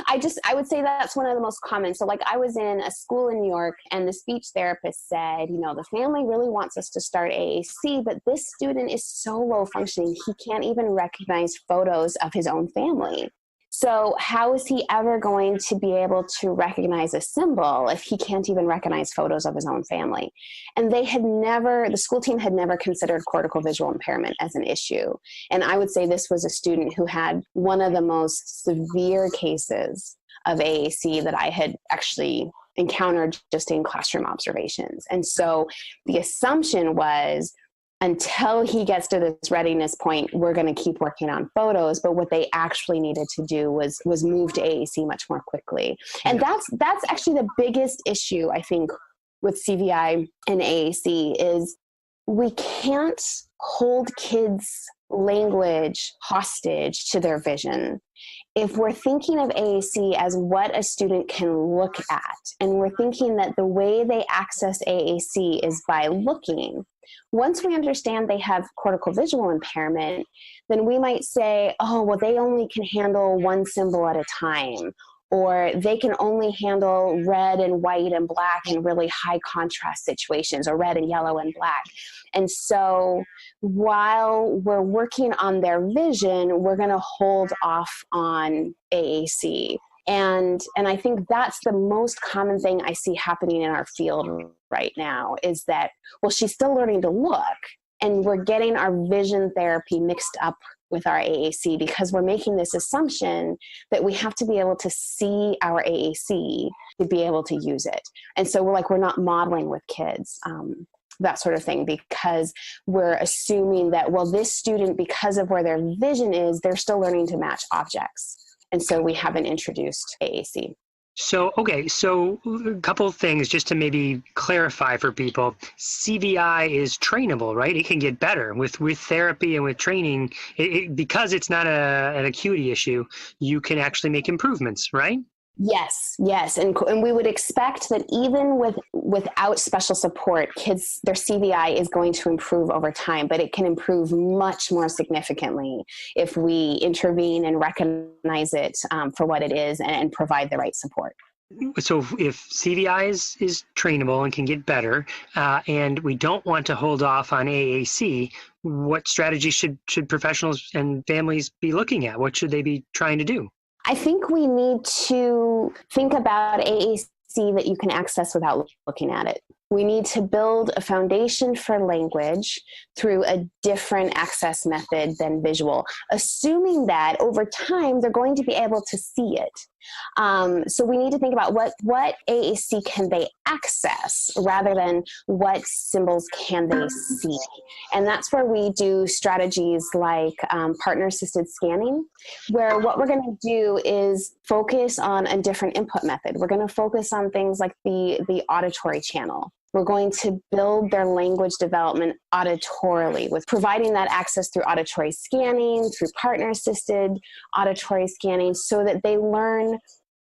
I would say that's one of the most common. So like I was in a school in New York and the speech therapist said, you know, the family really wants us to start AAC, but this student is so low functioning, he can't even recognize photos of his own family. So how is he ever going to be able to recognize a symbol if he can't even recognize photos of his own family? And the school team had never considered cortical visual impairment as an issue. And I would say this was a student who had one of the most severe cases of AAC that I had actually encountered just in classroom observations. And so the assumption was, until he gets to this readiness point, we're going to keep working on photos. But what they actually needed to do was move to AAC much more quickly. And that's actually the biggest issue, I think, with CVI and AAC is we can't hold kids' language hostage to their vision. If we're thinking of AAC as what a student can look at, and we're thinking that the way they access AAC is by looking, once we understand they have cortical visual impairment, then we might say, oh, well, they only can handle one symbol at a time, or they can only handle red and white and black in really high contrast situations, or red and yellow and black. And so while we're working on their vision, we're going to hold off on AAC. And I think that's the most common thing I see happening in our field right now is that, well, she's still learning to look, and we're getting our vision therapy mixed up with our AAC because we're making this assumption that we have to be able to see our AAC to be able to use it. And so we're not modeling with kids, that sort of thing, because we're assuming that, well, this student, because of where their vision is, they're still learning to match objects. And so we haven't introduced AAC. So, okay, so a couple of things just to maybe clarify for people. CVI is trainable, right? It can get better with therapy and with training. Because it's not an acuity issue, you can actually make improvements, right? Yes. And we would expect that even without special support, kids, their CVI is going to improve over time, but it can improve much more significantly if we intervene and recognize it for what it is and provide the right support. So if CVI is trainable and can get better, and we don't want to hold off on AAC, what strategy should professionals and families be looking at? What should they be trying to do? I think we need to think about AAC that you can access without looking at it. We need to build a foundation for language through a different access method than visual, assuming that over time they're going to be able to see it. So we need to think about what AAC can they access rather than what symbols can they see. And that's where we do strategies like partner-assisted scanning, where what we're going to do is focus on a different input method. We're going to focus on things like the auditory channel. We're going to build their language development auditorily with providing that access through auditory scanning, through partner-assisted auditory scanning, so that they learn,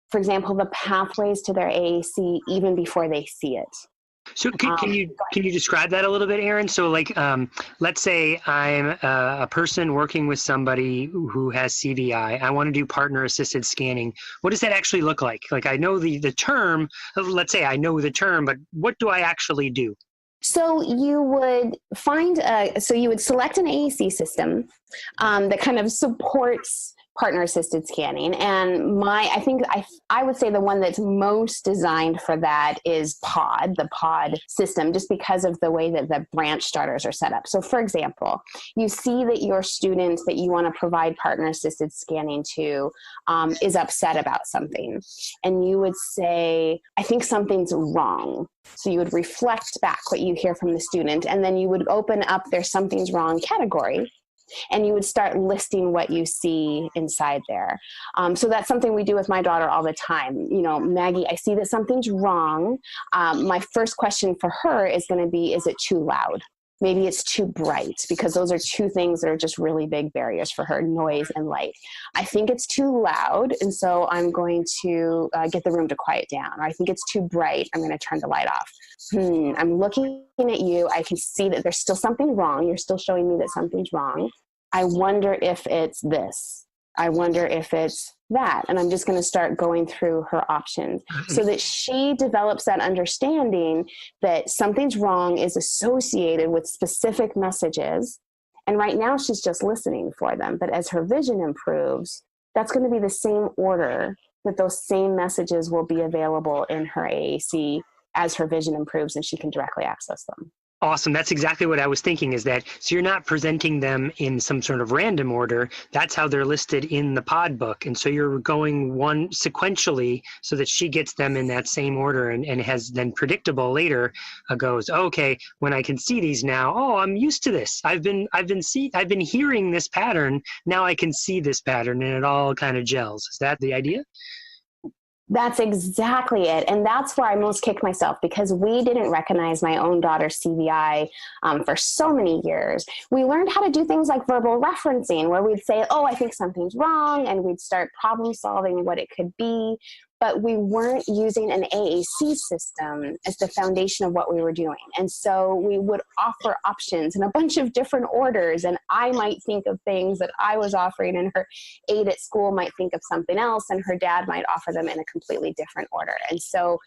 for example, the pathways to their AAC even before they see it. So can you describe that a little bit, Erin? So let's say I'm a person working with somebody who has CVI. I want to do partner assisted scanning. What does that actually look like? Like, I know the term, let's say I know the term, but what do I actually do? So you would you would select an AAC system that kind of supports partner-assisted scanning, and I would say the one that's most designed for that is the POD system, just because of the way that the branch starters are set up. So, for example, you see that your student that you want to provide partner-assisted scanning to is upset about something, and you would say, "I think something's wrong." So you would reflect back what you hear from the student, and then you would open up their "something's wrong" category, and you would start listing what you see inside there. So that's something we do with my daughter all the time. You know, "Maggie, I see that something's wrong." My first question for her is going to be, is it too loud? Maybe it's too bright, because those are two things that are just really big barriers for her, noise and light. "I think it's too loud, and so I'm going to get the room to quiet down." Or, "I think it's too bright, I'm going to turn the light off." I'm looking at you. I can see that there's still something wrong. You're still showing me that something's wrong. I wonder if it's this. I wonder if it's that. And I'm just going to start going through her options so that she develops that understanding that something's wrong is associated with specific messages. And right now she's just listening for them. But as her vision improves, that's going to be the same order that those same messages will be available in her AAC as her vision improves and she can directly access them. Awesome. That's exactly what I was thinking, is that, so you're not presenting them in some sort of random order. That's how they're listed in the POD book. And so you're going one sequentially so that she gets them in that same order, and has then predictable later goes, "Okay, when I can see these now, oh, I'm used to this. I've been hearing this pattern. Now I can see this pattern," and it all kind of gels. Is that the idea? That's exactly it. And that's where I most kick myself, because we didn't recognize my own daughter's CVI for so many years. We learned how to do things like verbal referencing, where we'd say, "Oh, I think something's wrong," and we'd start problem solving what it could be. But we weren't using an AAC system as the foundation of what we were doing. And so we would offer options in a bunch of different orders. And I might think of things that I was offering, and her aide at school might think of something else, and her dad might offer them in a completely different order. And so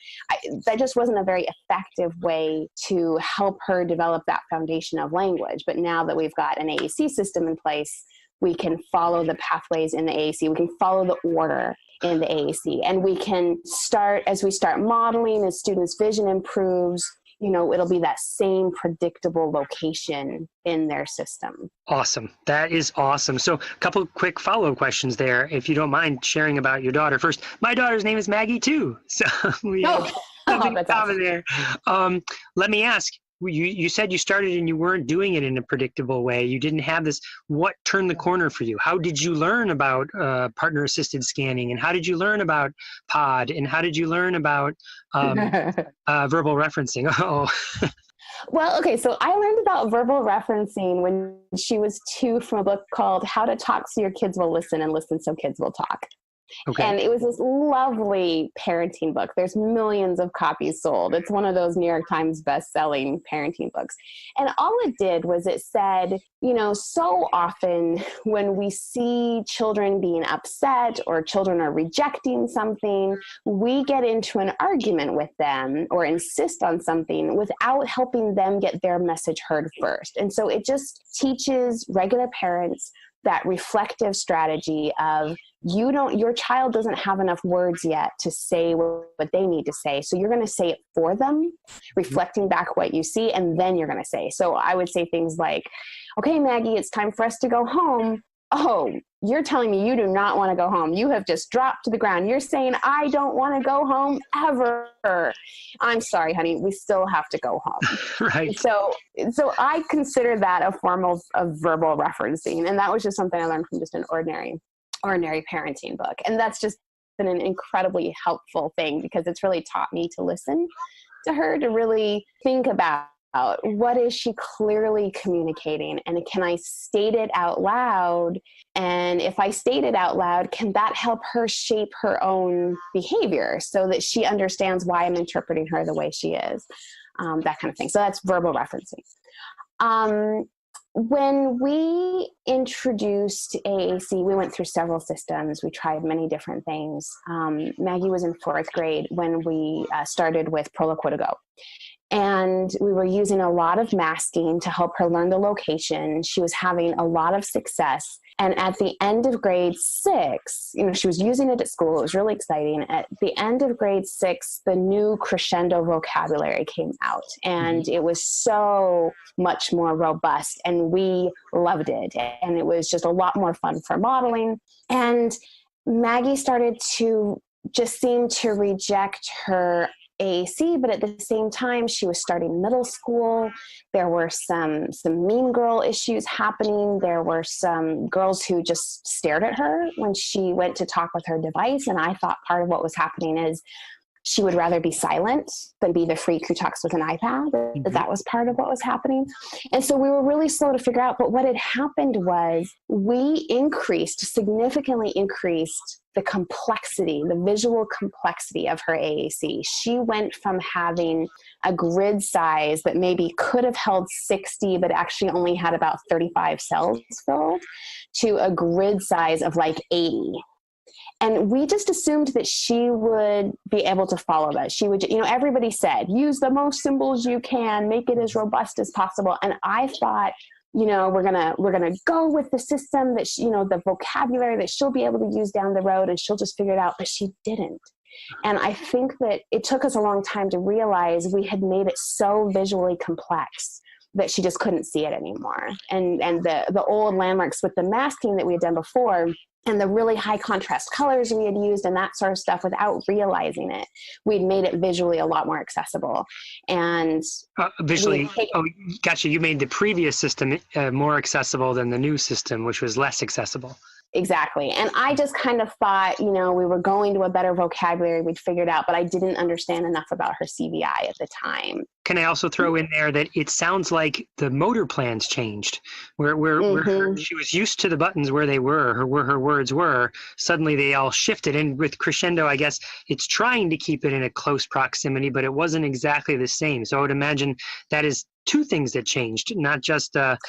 that just wasn't a very effective way to help her develop that foundation of language. But now that we've got an AAC system in place, we can follow the pathways in the AAC. We can follow the order in the AAC. And we can start, as we start modeling, as students' vision improves, it'll be that same predictable location in their system. Awesome. That is awesome. So a couple of quick follow-up questions there, if you don't mind sharing about your daughter. First, my daughter's name is Maggie too. So we have something in common there. Let me ask, you said you started and you weren't doing it in a predictable way. You didn't have this. What turned the corner for you? How did you learn about partner-assisted scanning? And how did you learn about POD? And how did you learn about verbal referencing? Oh. Well, okay, so I learned about verbal referencing when she was 2 from a book called How to Talk So Your Kids Will Listen and Listen So Kids Will Talk. Okay. And it was this lovely parenting book. There's millions of copies sold. It's one of those New York Times best-selling parenting books. And all it did was it said, you know, so often when we see children being upset or children are rejecting something, we get into an argument with them or insist on something without helping them get their message heard first. And so it just teaches regular parents that reflective strategy of your child doesn't have enough words yet to say what they need to say. So you're going to say it for them, reflecting back what you see, and then you're going to say. So I would say things like, okay, Maggie, it's time for us to go home. Oh, you're telling me you do not want to go home. You have just dropped to the ground. You're saying, I don't want to go home ever. I'm sorry, honey. We still have to go home. Right. So I consider that a form of verbal referencing. And that was just something I learned from just an ordinary parenting book. And that's just been an incredibly helpful thing because it's really taught me to listen to her, to really think about what is she clearly communicating, and can I state it out loud? And if I state it out loud, can that help her shape her own behavior so that she understands why I'm interpreting her the way she is? That kind of thing. So that's verbal referencing. When we introduced AAC, we went through several systems. We tried many different things. Maggie was in 4th grade when we started with Cortical. And we were using a lot of masking to help her learn the location. She was having a lot of success. And at the end of grade 6, you know, she was using it at school. It was really exciting. At the end of grade 6, the new crescendo vocabulary came out. And it was so much more robust. And we loved it. And it was just a lot more fun for modeling. And Maggie started to just seem to reject her AAC, but at the same time, she was starting middle school. There were some mean girl issues happening. There were some girls who just stared at her when she went to talk with her device. And I thought part of what was happening is she would rather be silent than be the freak who talks with an iPad. That was part of what was happening. And so we were really slow to figure out, but what had happened was we significantly increased the complexity, the visual complexity of her AAC. She went from having a grid size that maybe could have held 60, but actually only had about 35 cells filled, to a grid size of like 80. And we just assumed that she would be able to follow that. She would, you know, everybody said, use the most symbols you can, make it as robust as possible. And I thought, you know, we're gonna go with the system that she, you know, the vocabulary that she'll be able to use down the road, and she'll just figure it out. But she didn't. And I think that it took us a long time to realize we had made it so visually complex that she just couldn't see it anymore. And the old landmarks with the masking that we had done before, and the really high contrast colors we had used and that sort of stuff, without realizing it, we'd made it visually a lot more accessible. And visually, gotcha. You made the previous system more accessible than the new system, which was less accessible. Exactly. And I just kind of thought, you know, we were going to a better vocabulary, we'd figured out, but I didn't understand enough about her CVI at the time. Can I also throw in there that it sounds like the motor plans changed, where she was used to the buttons where they were, where her words were. Suddenly they all shifted. And with crescendo, I guess it's trying to keep it in a close proximity, but it wasn't exactly the same. So I would imagine that is two things that changed, not just the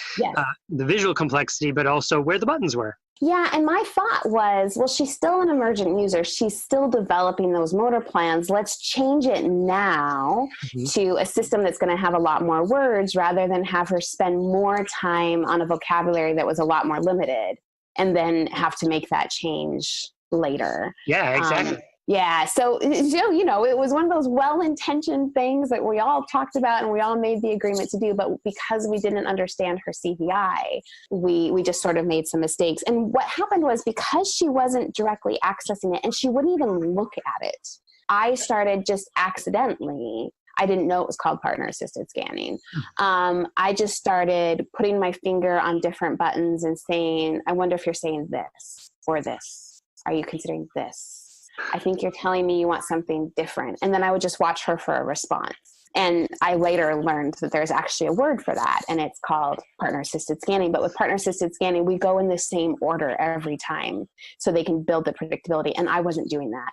visual complexity, but also where the buttons were. Yeah, and my thought was, well, she's still an emergent user. She's still developing those motor plans. Let's change it now to a system that's going to have a lot more words, rather than have her spend more time on a vocabulary that was a lot more limited and then have to make that change later. Yeah, exactly. Yeah, so, you know, it was one of those well-intentioned things that we all talked about and we all made the agreement to do, but because we didn't understand her CVI, we just sort of made some mistakes. And what happened was, because she wasn't directly accessing it and she wouldn't even look at it, I started just accidentally, I didn't know it was called partner-assisted scanning. I just started putting my finger on different buttons and saying, I wonder if you're saying this or this. Are you considering this? I think you're telling me you want something different. And then I would just watch her for a response. And I later learned that there's actually a word for that, and it's called partner-assisted scanning. But with partner-assisted scanning, we go in the same order every time so they can build the predictability. And I wasn't doing that.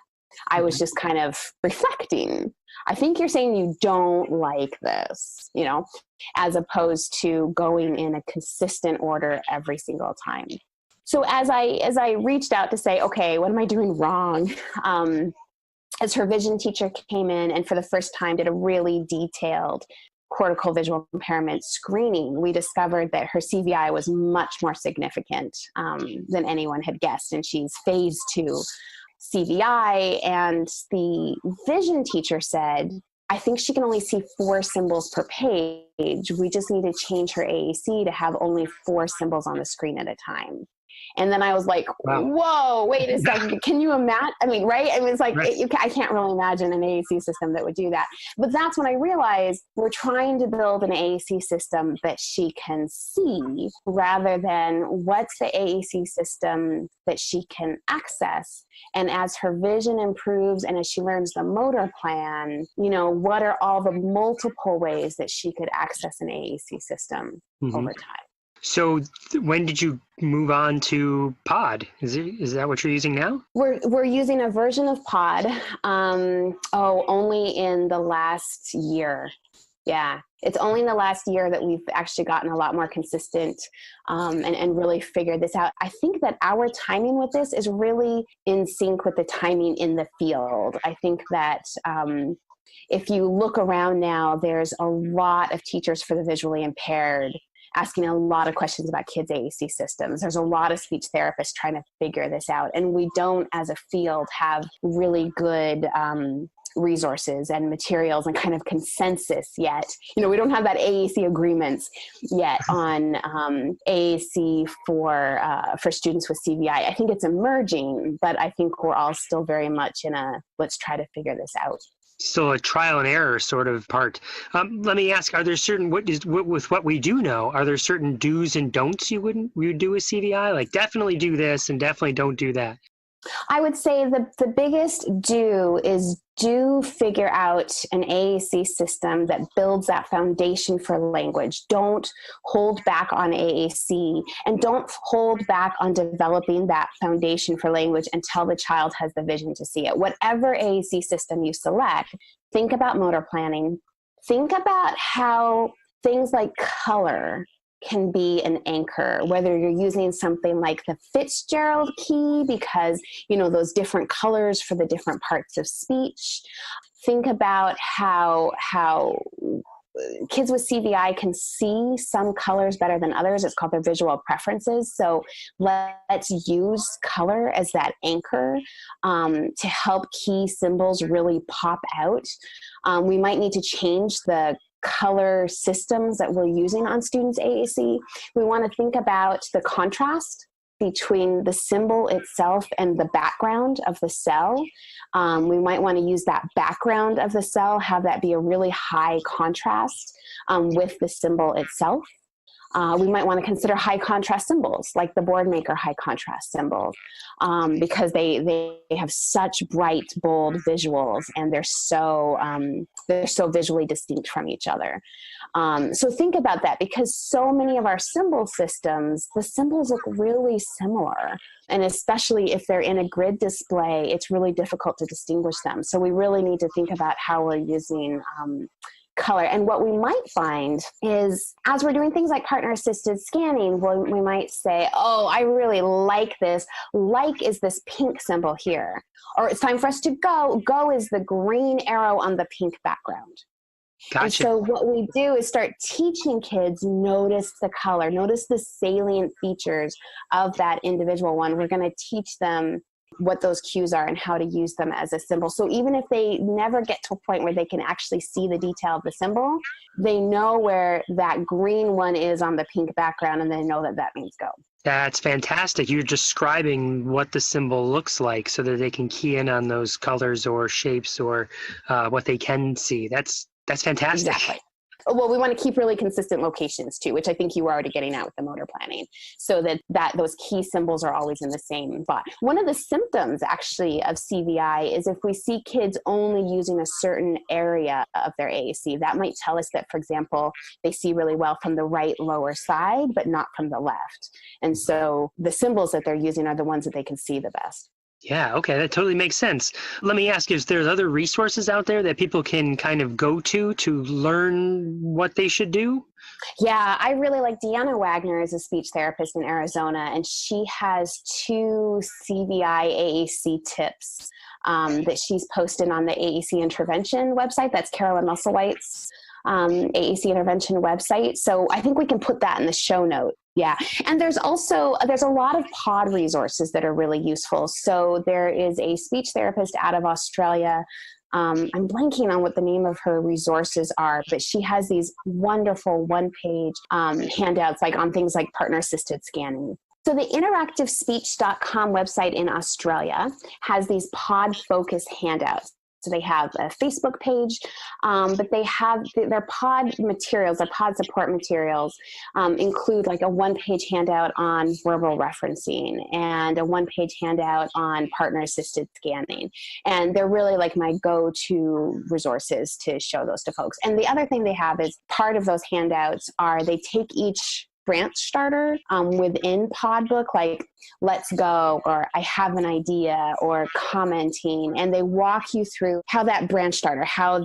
I was just kind of reflecting. I think you're saying you don't like this, you know, as opposed to going in a consistent order every single time. So as I reached out to say, okay, what am I doing wrong? As her vision teacher came in and for the first time did a really detailed cortical visual impairment screening, we discovered that her CVI was much more significant than anyone had guessed. And she's phase 2 CVI. And the vision teacher said, I think she can only see 4 symbols per page. We just need to change her AAC to have only 4 symbols on the screen at a time. And then I was like, wow. Whoa, wait a second. Can you imagine? I mean, right? I mean, it's like, right. I can't really imagine an AAC system that would do that. But that's when I realized we're trying to build an AAC system that she can see rather than what's the AAC system that she can access. And as her vision improves and as she learns the motor plan, you know, what are all the multiple ways that she could access an AAC system over time? So when did you move on to Pod? Is that what you're using now? We're using a version of Pod, only in the last year. Yeah, it's only in the last year that we've actually gotten a lot more consistent and really figured this out. I think that our timing with this is really in sync with the timing in the field. I think that if you look around now, there's a lot of teachers for the visually impaired asking a lot of questions about kids' AAC systems. There's a lot of speech therapists trying to figure this out. And we don't, as a field, have really good resources and materials and kind of consensus yet. You know, we don't have that AAC agreements yet on AAC for students with CVI. I think it's emerging, but I think we're all still very much in a let's try to figure this out. Still a trial and error sort of part. Let me ask, are there certain, with what we do know, are there certain do's and don'ts you would do with CVI? Like definitely do this and definitely don't do that. I would say the biggest do is figure out an AAC system that builds that foundation for language. Don't hold back on AAC and don't hold back on developing that foundation for language until the child has the vision to see it. Whatever AAC system you select, think about motor planning. Think about how things like color can be an anchor, whether you're using something like the Fitzgerald key because, you know, those different colors for the different parts of speech. Think about how kids with CVI can see some colors better than others. It's called their visual preferences. So let's use color as that anchor to help key symbols really pop out. We might need to change the color systems that we're using on students' AAC. We want to think about the contrast between the symbol itself and the background of the cell. We might want to use that background of the cell, have that be a really high contrast with the symbol itself. We might want to consider high contrast symbols like the board maker high contrast symbols because they have such bright, bold visuals and they're so visually distinct from each other. So think about that because so many of our symbol systems, the symbols look really similar. And especially if they're in a grid display, it's really difficult to distinguish them. So we really need to think about how we're using color. And what we might find is as we're doing things like partner assisted scanning, we might say, oh, I really like this. Like is this pink symbol here. Or it's time for us to go. Go is the green arrow on the pink background. Gotcha. And so what we do is start teaching kids, notice the color, notice the salient features of that individual one. We're going to teach them what those cues are and how to use them as a symbol. So even if they never get to a point where they can actually see the detail of the symbol, they know where that green one is on the pink background and they know that that means go. That's fantastic. You're describing what the symbol looks like so that they can key in on those colors or shapes or what they can see. That's fantastic. Exactly. Well, we want to keep really consistent locations too, which I think you were already getting at with the motor planning, so that those key symbols are always in the same spot. One of the symptoms actually of CVI is if we see kids only using a certain area of their AAC, that might tell us that, for example, they see really well from the right lower side, but not from the left. And so the symbols that they're using are the ones that they can see the best. Yeah, okay, that totally makes sense. Let me ask you, is there other resources out there that people can kind of go to learn what they should do? Yeah, I really like Deanna Wagner is a speech therapist in Arizona, and she has 2 CVI AAC tips that she's posted on the AAC intervention website. That's Carolyn Musselwhite's AAC intervention website. So I think we can put that in the show note. Yeah. And there's a lot of pod resources that are really useful. So there is a speech therapist out of Australia. I'm blanking on what the name of her resources are, but she has these wonderful one-page handouts like on things like partner-assisted scanning. So the interactivespeech.com website in Australia has these pod focus handouts. So they have a Facebook page, but they have their pod materials, their pod support materials include like a one-page handout on verbal referencing and a one-page handout on partner-assisted scanning. And they're really like my go-to resources to show those to folks. And the other thing they have is part of those handouts are they take each branch starter within Podbook, like let's go, or I have an idea, or commenting, and they walk you through how that branch starter, how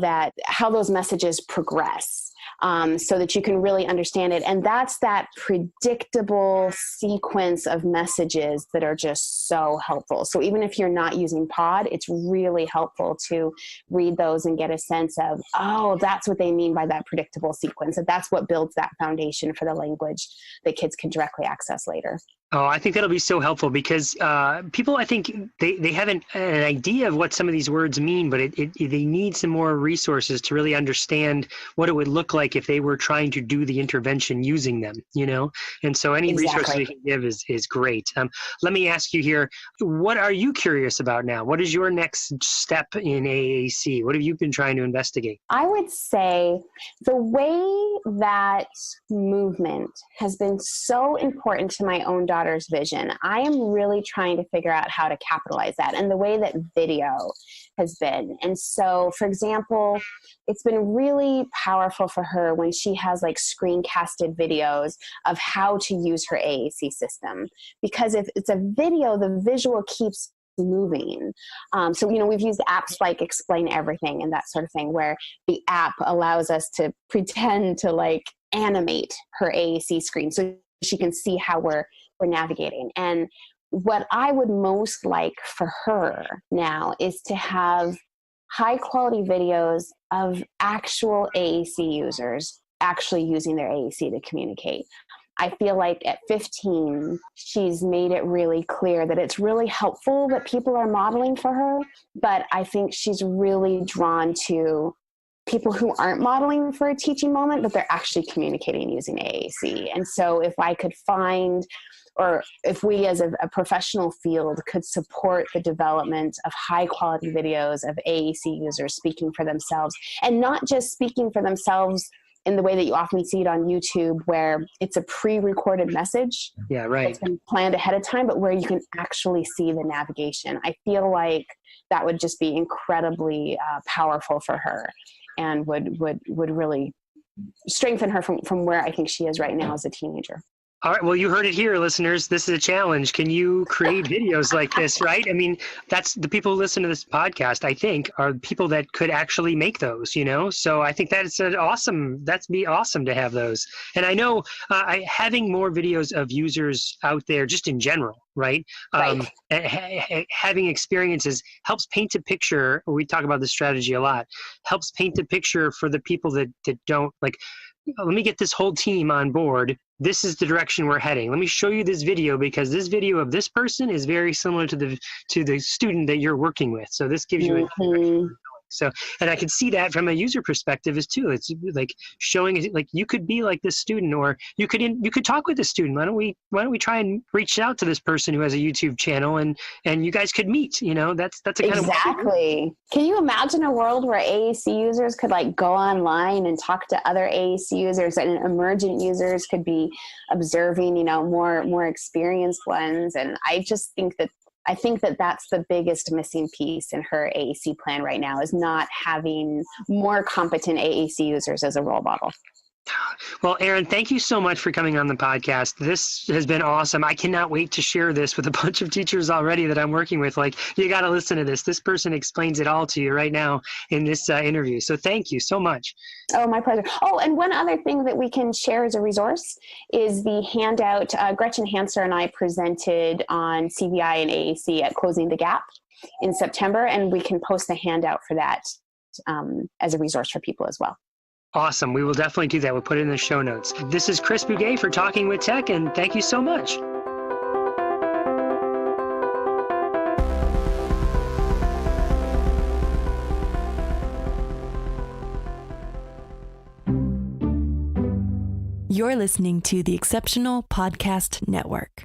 those messages progress. So that you can really understand it. And that's that predictable sequence of messages that are just so helpful. So even if you're not using Pod, it's really helpful to read those and get a sense of, oh, that's what they mean by that predictable sequence. And that's what builds that foundation for the language that kids can directly access later. Oh, I think that'll be so helpful because people, I think they have an idea of what some of these words mean, but they need some more resources to really understand what it would look like if they were trying to do the intervention using them, you know? And so any resources you can give is great. Let me ask you here, what are you curious about now? What is your next step in AAC? What have you been trying to investigate? I would say the way that movement has been so important to my own daughter's vision, I am really trying to figure out how to capitalize that, and the way that video has been. And so, for example, it's been really powerful for her when she has like screencasted videos of how to use her AAC system, because if it's a video, the visual keeps moving. So, we've used apps like Explain Everything and that sort of thing, where the app allows us to pretend to like animate her AAC screen so she can see how we're navigating. And what I would most like for her now is to have high quality videos of actual AAC users actually using their AAC to communicate. I feel like at 15, she's made it really clear that it's really helpful that people are modeling for her, but I think she's really drawn to people who aren't modeling for a teaching moment, but they're actually communicating using AAC. And so if I could find, or if we as a professional field could support the development of high quality videos of AAC users speaking for themselves, and not just speaking for themselves in the way that you often see it on YouTube, where it's a pre-recorded message. Yeah, right. That's been planned ahead of time, but where you can actually see the navigation. I feel like that would just be incredibly powerful for her, and would really strengthen her from where I think she is right now as a teenager. All right. Well, you heard it here, listeners. This is a challenge. Can you create videos like this, right? I mean, that's the people who listen to this podcast, I think, are people that could actually make those, So I think that'd be awesome to have those. And I know having more videos of users out there just in general, right? Having experiences helps paint a picture. We talk about this strategy a lot. Helps paint a picture for the people that don't like. Let me get this whole team on board. This is the direction we're heading. Let me show you this video because this video of this person is very similar to the student that you're working with. So this gives you a direction. So, and I could see that from a user perspective as too. It's like showing like you could be like this student, or you could talk with this student. Why don't we try and reach out to this person who has a YouTube channel, and you guys could meet. You know, that's a kind of exactly. Can you imagine a world where AAC users could like go online and talk to other AAC users, and emergent users could be observing, you know, more experienced ones? And I think that that's the biggest missing piece in her AAC plan right now, is not having more competent AAC users as a role model. Well, Erin, thank you so much for coming on the podcast. This has been awesome. I cannot wait to share this with a bunch of teachers already that I'm working with. Like, you got to listen to this. This person explains it all to you right now in this interview. So thank you so much. Oh, my pleasure. Oh, and one other thing that we can share as a resource is the handout. Gretchen Hanser and I presented on CVI and AAC at Closing the Gap in September, and we can post a handout for that as a resource for people as well. Awesome. We will definitely do that. We'll put it in the show notes. This is Chris Bouguet for Talking with Tech, and thank you so much. You're listening to the Exceptional Podcast Network.